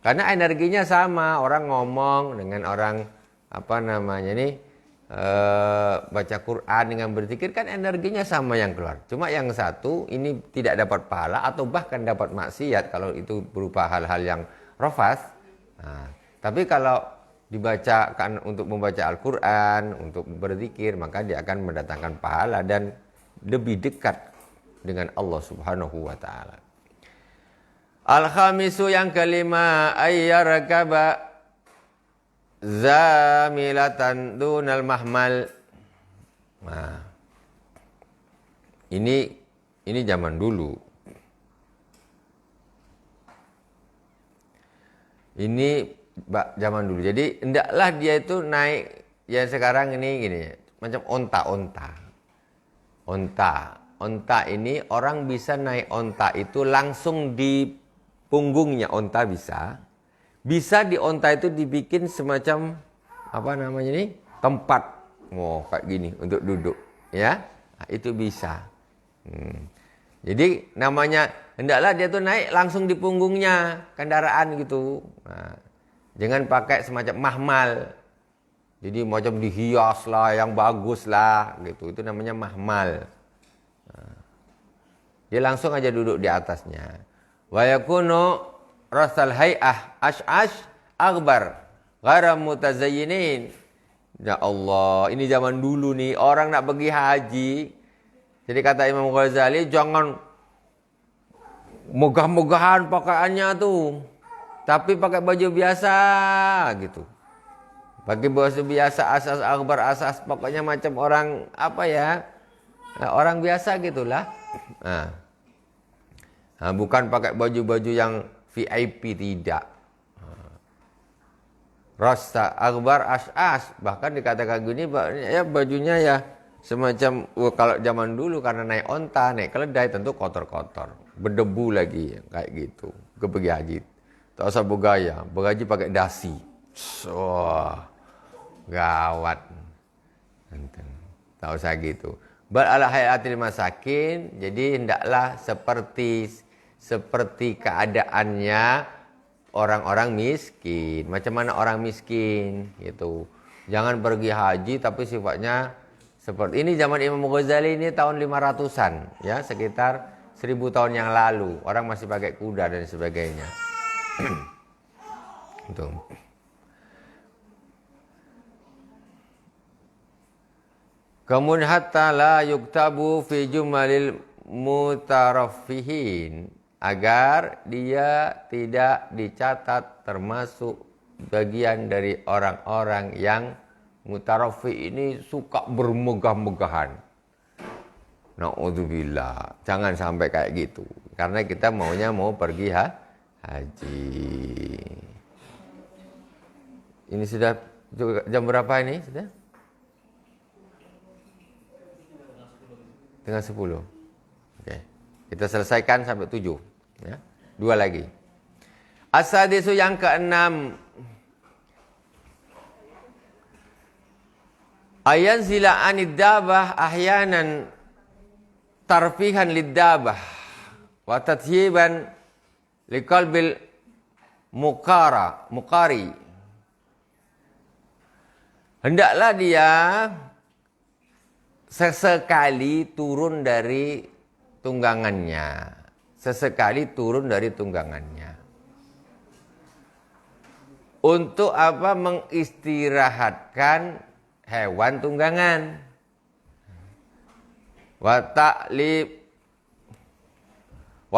Karena energinya sama. Orang ngomong dengan orang baca Quran dengan berzikir kan energinya sama yang keluar. Cuma yang satu ini tidak dapat pahala atau bahkan dapat maksiat kalau itu berupa hal-hal yang rafas. Tapi kalau dibacakan untuk membaca Al-Quran, untuk berzikir, maka dia akan mendatangkan pahala dan lebih dekat dengan Allah Subhanahu wa ta'ala. Al-khamisu yang kelima, ayyarkaba zamilatan dunal mahmal. Ini zaman dulu. Ini zaman dulu. Jadi hendaklah dia itu naik yang sekarang ini gini, macam onta. Onta ini orang bisa naik onta itu langsung di punggungnya onta bisa. Bisa di onta itu dibikin semacam tempat kayak gini untuk duduk, ya. Itu bisa. Jadi namanya hendaklah dia tuh naik langsung di punggungnya kendaraan gitu. Jangan pakai semacam mahmal. Jadi macam dihias lah, yang bagus lah gitu. Itu namanya mahmal. Dia langsung aja duduk di atasnya. Wa yakunu rasal hay'ah ash'ash akbar ghara mutazayyinin. Ya Allah, ini zaman dulu nih, orang nak pergi haji. Jadi kata Imam Ghazali, jangan megah-megahan pakaiannya tuh. Tapi pakai baju biasa gitu. Pakai baju biasa, asas akbar, asas pokoknya macam orang orang biasa gitulah. Bukan pakai baju-baju yang VIP, tidak. Rasta akbar as, bahkan dikatakan gini, ya bajunya ya semacam kalau zaman dulu karena naik onta, naik keledai tentu kotor-kotor, berdebu lagi kayak gitu. Pergi haji. Tak usah bergaji pakai dasi. Wah, gawat. Tak usah gitu. Bal ala hayatil masakin, jadi hendaklah seperti keadaannya orang-orang miskin. Macam mana orang miskin gitu. Jangan pergi haji tapi sifatnya seperti ini. Zaman Imam Ghazali ini tahun 500-an, ya, sekitar 1000 tahun yang lalu. Orang masih pakai kuda dan sebagainya. Itu. Kemudian hatta la yuktabu fi jumalil mutaraffihin, agar dia tidak dicatat termasuk bagian dari orang-orang yang mutaraffi ini suka bermegah-megahan. Na'udzubillah, jangan sampai kayak gitu. Karena kita mau pergi haji. Ini sudah jam berapa ini? Sudah? Tengah 10. Oke. Kita selesaikan sampai 7. Ya. 2 lagi. As-sadisu yang ke-6. Ayan zila anid dabah ahyanan tarfihan lid-dabah wa tathiban liqalbil mukari. Hendaklah dia sesekali turun dari tunggangannya. Untuk apa? Mengistirahatkan hewan tunggangan. Wa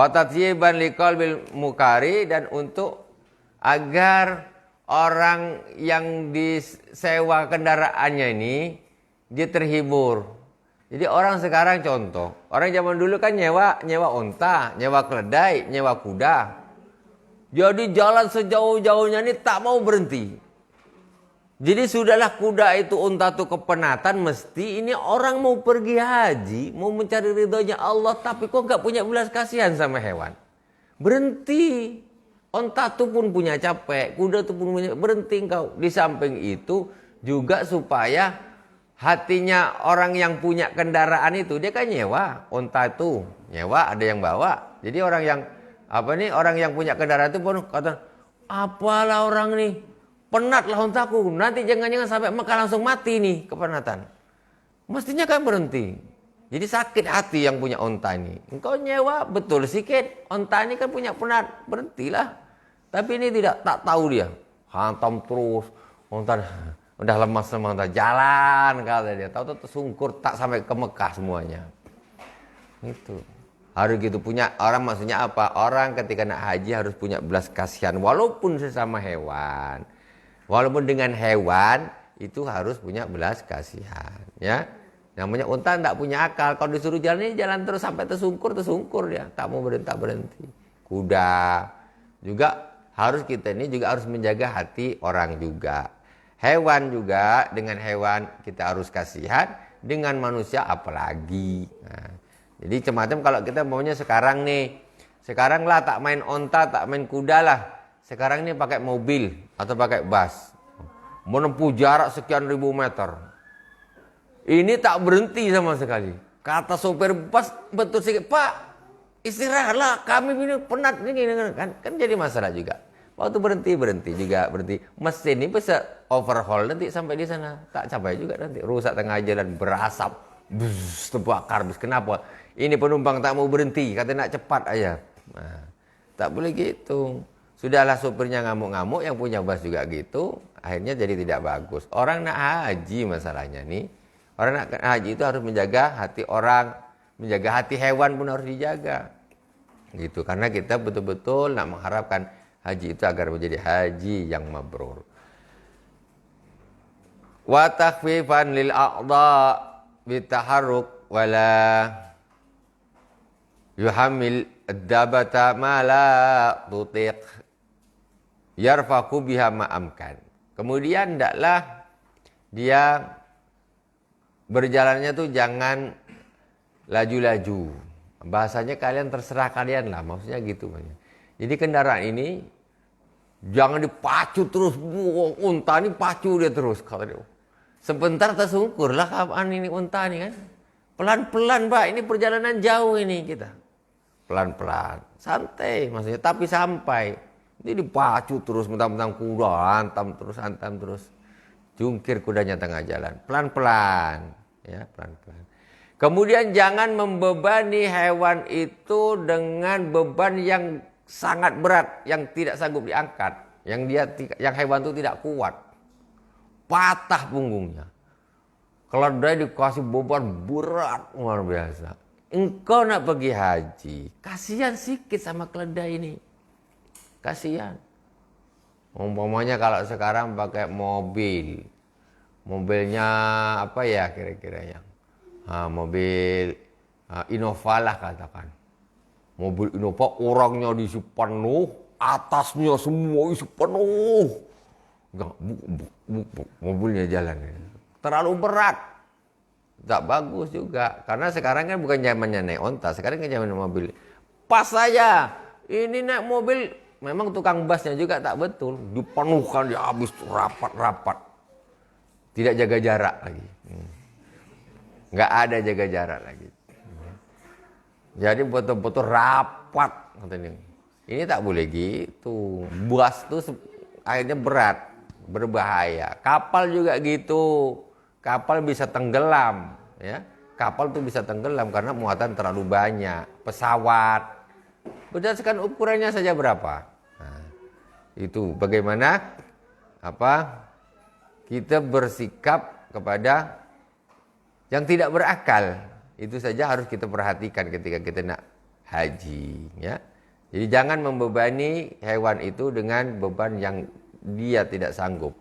tatyiban liqalbil mukari, dan untuk agar orang yang disewa kendaraannya ini dia terhibur. Jadi orang sekarang contoh, orang zaman dulu kan nyewa onta, nyewa keledai, nyewa kuda. Jadi jalan sejauh-jauhnya ini tak mau berhenti. Jadi sudahlah kuda itu, unta itu kepenatan, mesti ini orang mau pergi haji, mau mencari ridhonya Allah, tapi kok nggak punya belas kasihan sama hewan. Berhenti. Onta itu pun punya capek, kuda itu pun punya, berhenti engkau. Di samping itu juga supaya hatinya orang yang punya kendaraan itu, dia kan nyewa onta itu, nyewa ada yang bawa. Jadi orang yang punya kendaraan itu pun kata, apalah orang nih, penat lah ontaku, nanti jangan-jangan sampai Mekah langsung mati nih kepenatan. Mestinya kan berhenti. Jadi sakit hati yang punya onta ini. Engkau nyewa betul sikit, onta ini kan punya penat, berhentilah. Tapi ini tak tahu dia, hantam terus, onta udah lemas semua, jalan kata dia, tahu tersungkur tak sampai ke Mekah semuanya. Itu harus gitu punya orang, maksudnya apa? Orang ketika nak haji harus punya belas kasihan, walaupun sesama hewan, walaupun dengan hewan itu harus punya belas kasihan, ya. Namanya unta tidak punya akal, kalau disuruh jalan ini jalan terus sampai tersungkur dia, tak mau berhenti. Kuda juga harus, kita ini juga harus menjaga hati orang juga. Hewan juga, dengan hewan kita harus kasihan, dengan manusia apalagi. Nah, jadi macam-macam kalau kita maunya sekarang nih. Sekarang lah tak main onta, tak main kuda lah. Sekarang ini pakai mobil atau pakai bus. Menempuh jarak sekian ribu meter. Ini tak berhenti sama sekali. Kata sopir bus betul sikit, Pak, istirahatlah, kami ini penat ini kan jadi masalah juga. Waktu berhenti juga berhenti. Mesin ini bisa overhaul nanti sampai di sana. Tak capai juga nanti. Rusak tengah jalan, berasap. Bus, terbakar. Bus. Kenapa? Ini penumpang tak mau berhenti. Kata nak cepat aja. Nah, tak boleh gitu. Sudahlah sopirnya ngamuk-ngamuk. Yang punya bus juga gitu. Akhirnya jadi tidak bagus. Orang nak haji masalahnya nih. Orang nak haji itu harus menjaga hati orang. Menjaga hati hewan pun harus dijaga. Gitu. Karena kita betul-betul nak mengharapkan haji itu agar menjadi haji yang mabrur. Wa takhfifan lil a'dha bitaharruk wala yuhammil ad-dabata ma la tutiq yarfaqu biha ma amkan. Kemudian hendaklah dia berjalannya tuh jangan laju-laju. Bahasanya kalian terserah kalian lah, maksudnya gitu. Jadi kendaraan ini jangan dipacu terus, unta ini pacu dia terus. Sebentar tersungkur lah kapan ini unta ini kan. Pelan-pelan Pak, ini perjalanan jauh ini kita. Pelan-pelan, santai maksudnya, tapi sampai. Ini dipacu terus, mentang-mentang kuda, hantam terus. Jungkir kudanya tengah jalan, pelan-pelan. Ya, pelan-pelan. Kemudian jangan membebani hewan itu dengan beban yang sangat berat, yang tidak sanggup diangkat, yang hewan itu tidak kuat, patah punggungnya. Kalau dia dikasih beban berat luar biasa. Engkau nak pergi haji, kasihan sikit sama keledai ini, kasihan. Umpamanya kalau sekarang pakai mobilnya apa ya kira-kira yang mobil Innova lah katakan. Mobil Innova orangnya diisi penuh, atasnya semua isi penuh. Mobilnya jalan. Terlalu berat. Tak bagus juga. Karena sekarang kan bukan zamannya naik onta, sekarang kan zaman mobil. Pas saja. Ini naik mobil, memang tukang busnya juga tak betul. Dipenuhkan, dia habis rapat-rapat. Tidak jaga jarak lagi. Nggak ada jaga jarak lagi. Jadi betul-betul rapat. Ini tak boleh gitu. Bus itu akhirnya berat, berbahaya. Kapal juga gitu. Kapal bisa tenggelam. Ya. Kapal itu bisa tenggelam karena muatan terlalu banyak. Pesawat. Berdasarkan ukurannya saja berapa. Nah, itu bagaimana kita bersikap kepada yang tidak berakal. Itu saja harus kita perhatikan ketika kita nak haji, ya. Jadi jangan membebani hewan itu dengan beban yang dia tidak sanggup.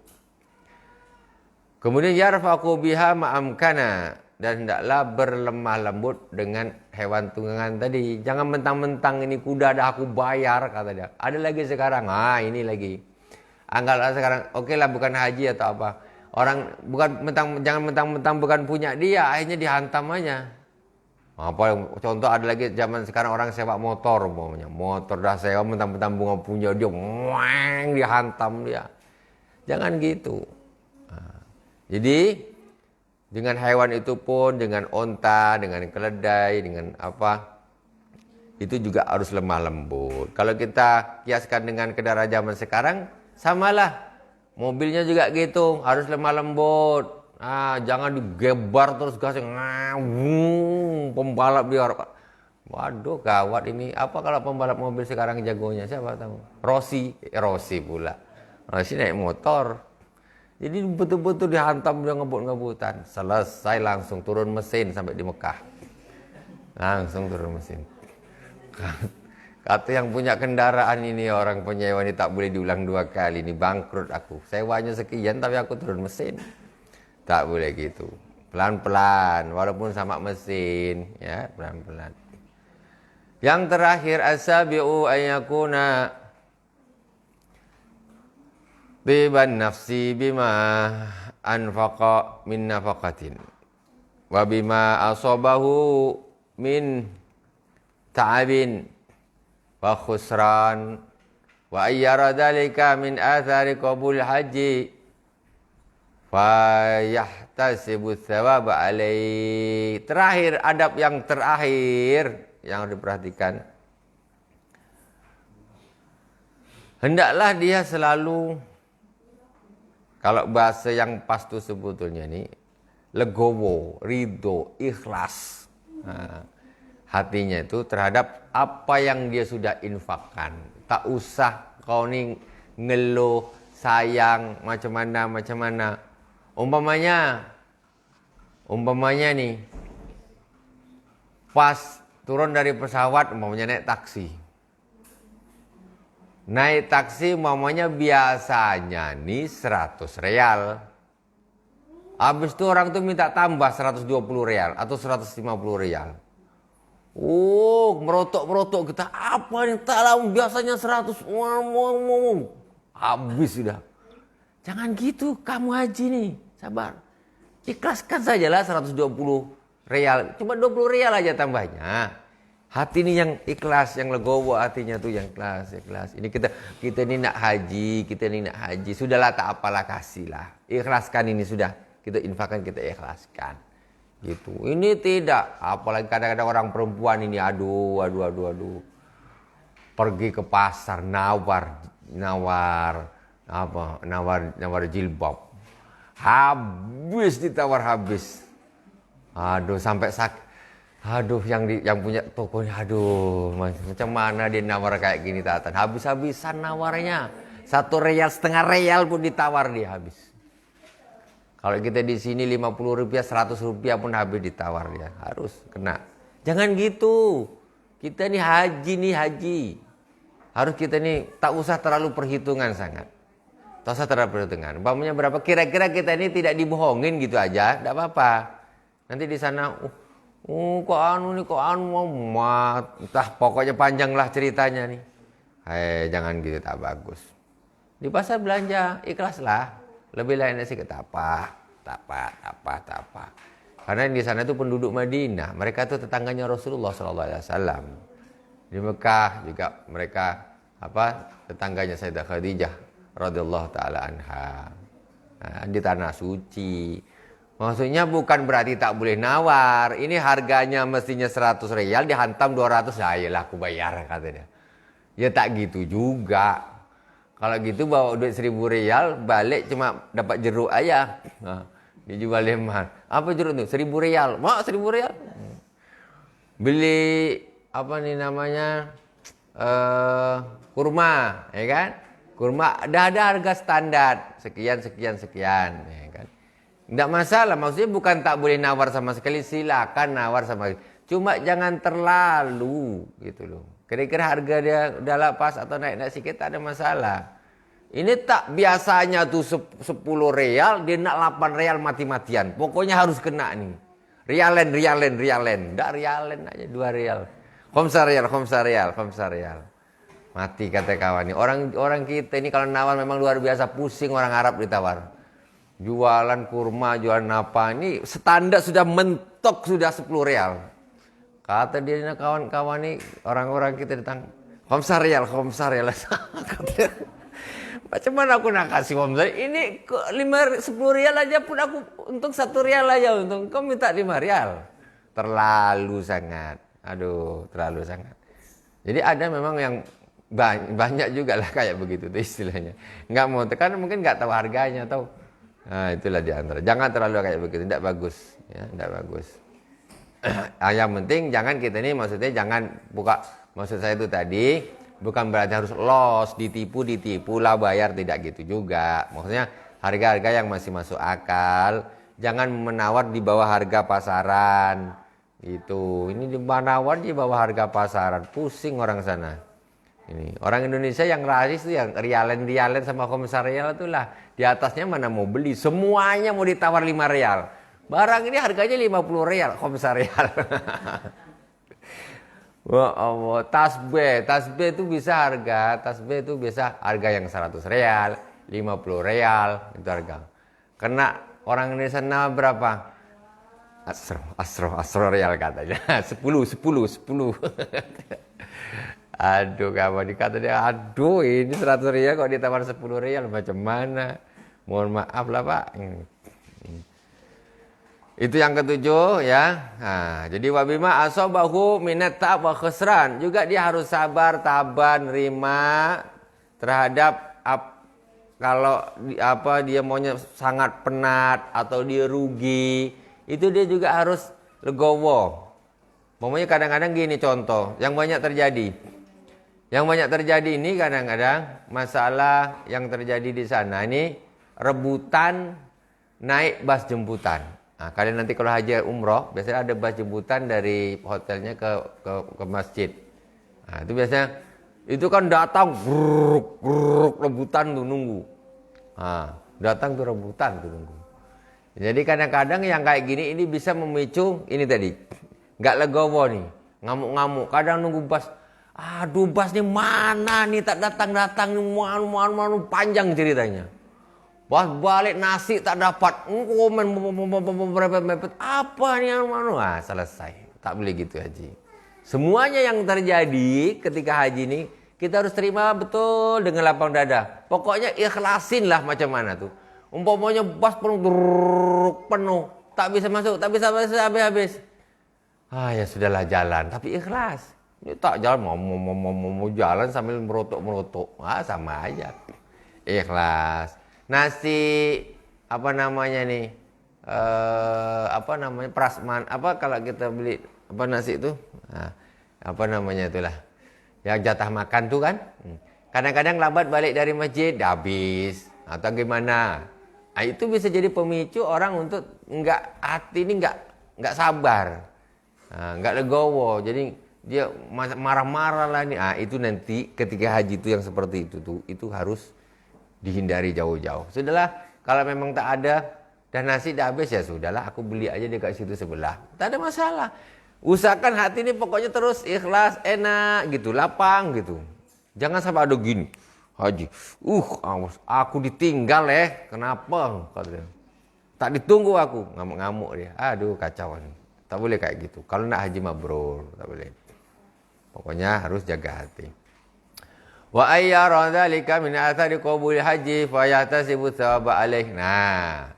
Kemudian yarfaqu biha ma'amkana, dan hendaklah berlemah lembut dengan hewan tunggangan tadi. Jangan mentang-mentang ini kuda dah aku bayar, kata dia. Ada lagi sekarang, ini lagi. Anggaplah sekarang, oke lah bukan haji atau apa. Orang jangan mentang-mentang bukan punya dia, akhirnya dihantam aja. Apa contoh ada lagi zaman sekarang orang sewa motor umpamanya. Motor dah sewa mentang-mentang bunga punya dia, dihantam dia. Jangan gitu. Jadi dengan hewan itu pun, dengan onta, dengan keledai, dengan apa, itu juga harus lemah lembut. Kalau kita kiaskan dengan kendaraan zaman sekarang, samalah. Mobilnya juga gitu, harus lemah lembut. Jangan digebar terus gasnya, pembalap dia. Waduh, gawat ini. Apa kalau pembalap mobil sekarang jagonya? Siapa tahu? Rossi pula. Rossi naik motor. Jadi betul-betul dihantam dia ngebut-ngebutan. Selesai langsung turun mesin sampai di Mekah. Langsung turun mesin. Kata yang punya kendaraan ini, orang penyewa ini tak boleh diulang 2 kali. Ini bangkrut aku. Sewanya sekian tapi aku turun mesin. Tak boleh gitu. Pelan-pelan walaupun sama mesin, ya, pelan-pelan. Yang terakhir as-sabi'u ayyakuna tiban nafsi bima anfaqa min nafaqatin wa bima asabahu min ta'abin wa khusran wa ayyara dhalika min athari qabul haji fa yahtasibu thawaba alaih. Terakhir, adab yang terakhir yang harus diperhatikan, hendaklah dia selalu, kalau bahasa yang pas tuh sebetulnya ini, legowo, ridho, ikhlas. Hatinya itu terhadap apa yang dia sudah infakkan. Tak usah kau nih ngeluh, sayang, macam mana. Umpamanya nih, pas turun dari pesawat, umpamanya naik taksi. Naik taksi mamanya biasanya nih 100 real. Habis itu orang tuh minta tambah 120 real atau 150 real. Merotok-merotok kita, apa yang tak lalu biasanya 100. Habis sudah. Jangan gitu, kamu haji nih, sabar. Ikhlaskan sajalah 120 real. Cuma 20 real aja tambahnya. Hati ini yang ikhlas, yang legowo hatinya tuh yang ikhlas. Ini kita ini nak haji, Sudahlah tak apalah, kasihlah. Ikhlaskan ini sudah. Kita infakkan, kita ikhlaskan. Gitu. Ini tidak, apalagi kadang-kadang orang perempuan ini aduh. Pergi ke pasar nawar jilbab. Habis ditawar habis. Aduh, sampai sakit. Yang punya tokonya, macam mana dia nawar kayak gini, Tatan. Habis-habisan nawarnya. 1 real, setengah real pun ditawar dia habis. Kalau kita di sini 50 rupiah, 100 rupiah pun habis ditawar dia. Harus kena. Jangan gitu. Kita nih haji. Harus kita nih tak usah terlalu perhitungan sangat. Tak usah terlalu perhitungan. Umpamanya berapa? Kira-kira kita ini tidak dibohongin gitu aja, tidak apa-apa. Nanti di sana, kok anu mat. Entah, pokoknya panjang lah ceritanya nih. Jangan gitu, tak bagus. Di pasar belanja, ikhlaslah. Lebih lain sih tak apa. Karena di sana itu penduduk Madinah. Mereka itu tetangganya Rasulullah SAW. Di Mekah juga mereka tetangganya Sayyidah Khadijah radhiyallahu taala anha. Di tanah suci. Maksudnya bukan berarti tak boleh nawar. Ini harganya mestinya 100 real, dihantam 200. Ayolah aku bayar, katanya. Ya tak gitu juga. Kalau gitu bawa duit 1000 real, balik cuma dapat jeruk aja. Dijual lemah. Apa jeruk itu? 1000 real. Mau 1000 real? Beli kurma, ya kan? Kurma dah ada harga standar sekian, ya kan? Tidak masalah, maksudnya bukan tak boleh nawar sama sekali, silakan nawar sama sekali. Cuma jangan terlalu gitu loh. Kira-kira harga dia udah lepas atau naik sedikit, tak ada masalah. Ini tak biasanya tuh 10 real, dia nak 8 real mati-matian. Pokoknya harus kena nih. Rialen. Nggak rialen aja 2 rial. Khomsa rial. Mati kata kawan ini. Orang kita ini kalau nawar memang luar biasa, pusing orang Arab ditawar. Jualan kurma, jualan apa. Ini standar sudah mentok sudah 10 rial. Kata dia kawan-kawan ini, orang-orang kita datang. Khomsa rial. Macam mana aku nak kasih khomsa? Ini 10 rial aja pun aku untuk 1 rial aja untung. Kau minta 5 rial. Terlalu sangat. Aduh, terlalu sangat. Jadi ada memang yang banyak juga lah kayak begitu tuh istilahnya. Nggak mau tekan, mungkin nggak tahu harganya tahu. Nah, itulah di antara. Jangan terlalu kayak begitu, tidak bagus. Ya, tidak bagus. Yang penting jangan kita ini, maksudnya jangan buka. Maksud saya itu tadi bukan berarti harus loss, ditipu lah bayar, tidak gitu juga. Maksudnya harga-harga yang masih masuk akal, jangan menawar di bawah harga pasaran. Itu, ini menawar di bawah harga pasaran, pusing orang sana. Ini orang Indonesia yang rasis tuh yang rialen sama khomsa rial itulah. Di atasnya mana mau beli, semuanya mau ditawar 5 rial. Barang ini harganya 50 rial, khomsa rial. Wah, Allah. Tas B itu bisa harga yang 100 rial, 50 real itu harga. Kena orang Indonesia nama berapa? Asro real katanya. 10. Aduh, kawan dikata dia, aduh ini 100 rial kok ditawar 10 rial, macam mana? Mohon maaf lah Pak. Itu yang ketujuh ya. Nah, jadi wabima asobahu minat ta'ab wa khusran. Juga dia harus sabar, tabah, nerima terhadap kalau dia maunya sangat penat atau dia rugi, itu dia juga harus legowo. Pokoknya kadang-kadang gini contoh, yang banyak terjadi. Yang banyak terjadi ini kadang-kadang masalah yang terjadi di sana ini rebutan naik bus jemputan. Nah, kalian nanti kalau haji umroh biasanya ada bus jemputan dari hotelnya ke masjid. Nah, itu biasanya itu kan datang rebutan tuh nunggu. Nah, datang tuh rebutan tuh nunggu. Jadi kadang-kadang yang kayak gini ini bisa memicu ini tadi. Nggak legowo nih, ngamuk-ngamuk. Kadang nunggu bus. Aduh, busnya mana nih tak datang-datang nih, mana panjang ceritanya. Pas balik nasi tak dapat, komen mepet apa nih mana? Selesai. Tak boleh gitu haji. Semuanya yang terjadi ketika haji ini kita harus terima betul dengan lapang dada. Pokoknya ikhlasin lah macam mana tuh. Umpamanya bus penuh, tak bisa masuk, tak bisa habis. Ya sudahlah jalan, tapi ikhlas. Ini tak jalan mau jalan sambil merotok. Sama aja. Ikhlas. Nasi apa namanya nih? Prasman. Apa kalau kita beli nasi itu? Apa namanya itulah. Yang jatah makan tuh kan? Kadang-kadang lambat balik dari masjid habis atau gimana? Itu bisa jadi pemicu orang untuk hati ini enggak sabar. Enggak legowo. Jadi dia marah-marah lah nih. Itu nanti ketika haji itu yang seperti itu tuh, itu harus dihindari jauh-jauh. Sudahlah, kalau memang tak ada dan nasi dah habis ya sudahlah, aku beli aja dekat situ sebelah. Tak ada masalah. Usahakan hati ini pokoknya terus ikhlas, enak gitu, lapang gitu. Jangan sampai ada gini. Haji, aku ditinggal kenapa? Tak ditunggu aku, ngamuk-ngamuk dia. Aduh, kacauan. Tak boleh kayak gitu. Kalau nak haji mabrur, tak boleh. Pokoknya harus jaga hati. Wa ayyara dzalika min athari qabul haji fa yahtasibu thawaba alaih. Nah,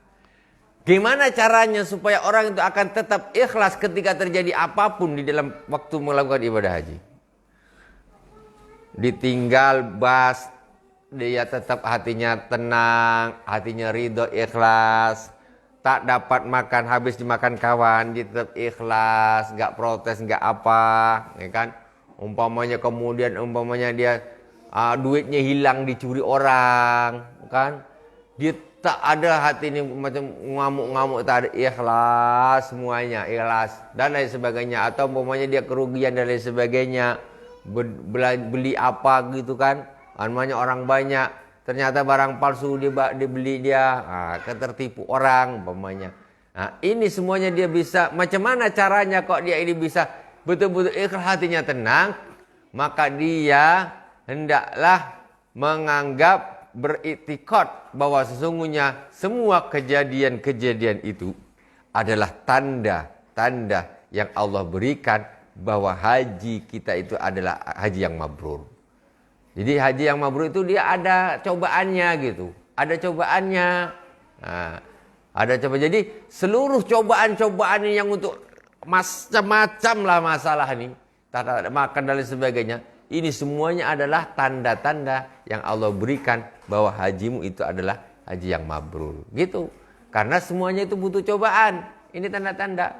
gimana caranya supaya orang itu akan tetap ikhlas ketika terjadi apapun di dalam waktu melakukan ibadah haji? Ditinggal bas, dia tetap hatinya tenang, hatinya ridho, ikhlas. Tak dapat makan, habis dimakan kawan, dia tetap ikhlas, enggak protes, enggak apa, ya kan? Umpamanya dia duitnya hilang dicuri orang, kan? Dia tak ada hati ini macam ngamuk-ngamuk, tak ada, ikhlas semuanya, ikhlas dan lain sebagainya. Atau umpamanya dia kerugian dan lain sebagainya, beli apa gitu kan? Namanya orang banyak, ternyata barang palsu dibeli dia, ketertipu orang umpamanya. Nah, ini semuanya dia bisa. Macam mana caranya kok dia ini bisa betul-betul ikhlas, hatinya tenang? Maka dia hendaklah menganggap, beriktikad bahwa sesungguhnya semua kejadian-kejadian itu adalah tanda-tanda yang Allah berikan bahwa haji kita itu adalah haji yang mabrur. Jadi haji yang mabrur itu dia ada cobaannya gitu. Ada cobaannya. Nah, ada coba. Jadi seluruh cobaan-cobaan yang untuk macam-macam lah masalah ini, tak ada makan dan lain sebagainya, ini semuanya adalah tanda-tanda yang Allah berikan bahwa hajimu itu adalah haji yang mabrur. Gitu. Karena semuanya itu butuh cobaan. Ini tanda-tanda.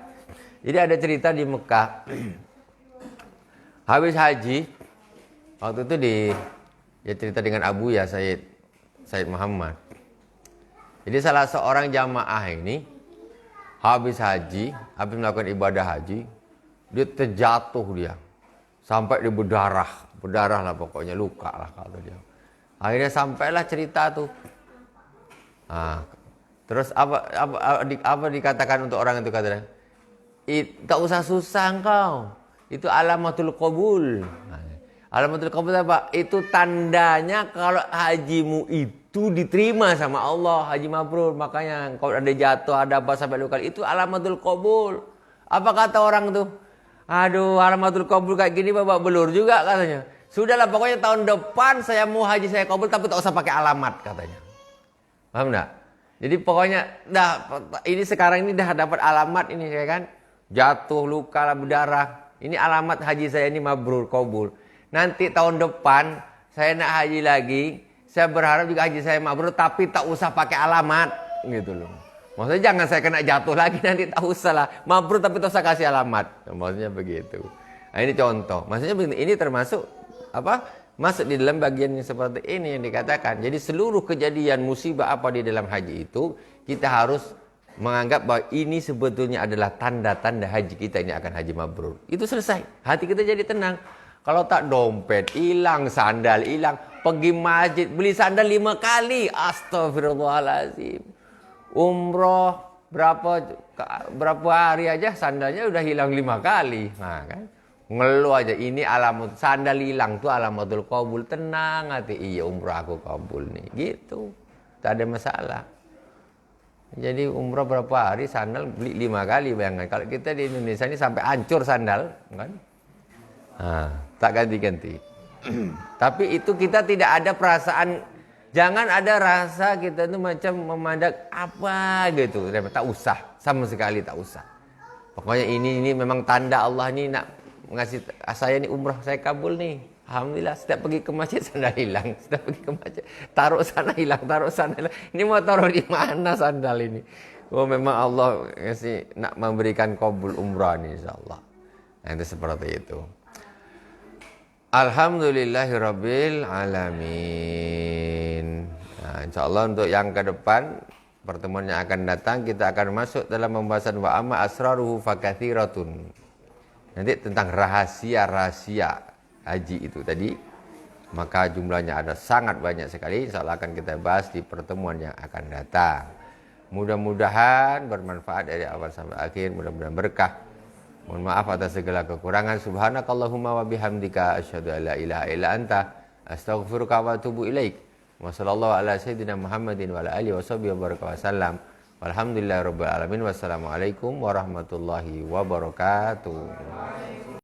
Jadi ada cerita di Mekah. Habis haji, waktu itu ya cerita dengan Abu ya Said Muhammad. Jadi salah seorang jamaah ini habis haji, habis melakukan ibadah haji, dia terjatuh dia. Sampai dia berdarah lah pokoknya, luka lah kata dia. Akhirnya sampailah cerita tuh. Nah, terus apa dikatakan untuk orang itu katanya? Tak usah susah engkau. Itu alamatul qabul. Alamatul qabul apa? Itu tandanya kalau hajimu itu diterima sama Allah, haji mabrur. Makanya kalau ada jatuh, ada apa sampai luka, itu alamatul qabul. Apa kata orang tuh? Aduh, alamatul qabul kayak gini babak belur juga katanya. Sudahlah pokoknya tahun depan saya mau haji saya qabul tapi tak usah pakai alamat katanya. Paham enggak? Jadi pokoknya ini sekarang ini dah dapat alamat ini ya kan? Jatuh, luka, berdarah. Ini alamat haji saya ini mabrur, qabul. Nanti tahun depan saya nak haji lagi. Saya berharap juga haji saya mabrur tapi tak usah pakai alamat gitu loh. Maksudnya jangan saya kena jatuh lagi nanti tak usah lah. Mabrur tapi tak usah kasih alamat. Maksudnya begitu. Nah, ini contoh. Maksudnya ini termasuk apa? Masuk di dalam bagian yang seperti ini yang dikatakan. Jadi seluruh kejadian musibah apa di dalam haji itu kita harus menganggap bahwa ini sebetulnya adalah tanda-tanda haji kita ini akan haji mabrur. Itu selesai. Hati kita jadi tenang. Kalau tak dompet hilang, sandal hilang, pergi masjid beli sandal 5 kali. Astagfirullahaladzim. Umroh berapa hari aja sandalnya udah hilang 5 kali. Nah kan. Ngeluh aja ini alamat sandal hilang tuh alamatul qabul. Tenang hati. Iya umroh aku qabul nih. Gitu. Tak ada masalah. Jadi umroh berapa hari sandal beli 5 kali, bayangkan. Kalau kita di Indonesia ini sampai hancur sandal, kan? Nah, tak ganti-ganti. Tapi itu kita tidak ada perasaan, jangan ada rasa kita itu macam memandang apa gitu. Tak usah, sama sekali tak usah. Pokoknya ini memang tanda Allah ini nak ngasih saya ini umroh saya kabul nih. Alhamdulillah, setiap pergi ke masjid sandal hilang. Setiap pergi ke masjid, taruh sana hilang, taruh sana hilang. Ini mau taruh di mana sandal ini? Oh, memang Allah ngasih nak memberikan kabul umrah ini insyaallah. Nah, itu seperti itu. Alhamdulillahirabbil alamin. Nah, insyaallah untuk yang ke depan, pertemuan yang akan datang kita akan masuk dalam pembahasan wa amma asraruhu fakatsiratun. Nanti tentang rahasia-rahasia haji itu tadi, maka jumlahnya ada sangat banyak sekali. Insyaallah akan kita bahas di pertemuan yang akan datang. Mudah-mudahan bermanfaat dari awal sampai akhir, mudah-mudahan berkah. Mohon maaf atas segala kekurangan. Subhanakallahumma wa bihamdika asyhadu an la ilaha illa anta astaghfiruka wa atubu ilaik. Wa sallallahu ala sayyidina Muhammadin wa ala alihi washabihi wa baraka wasallam. Walhamdulillahirabbil alamin. Wassalamualaikum warahmatullahi wabarakatuh.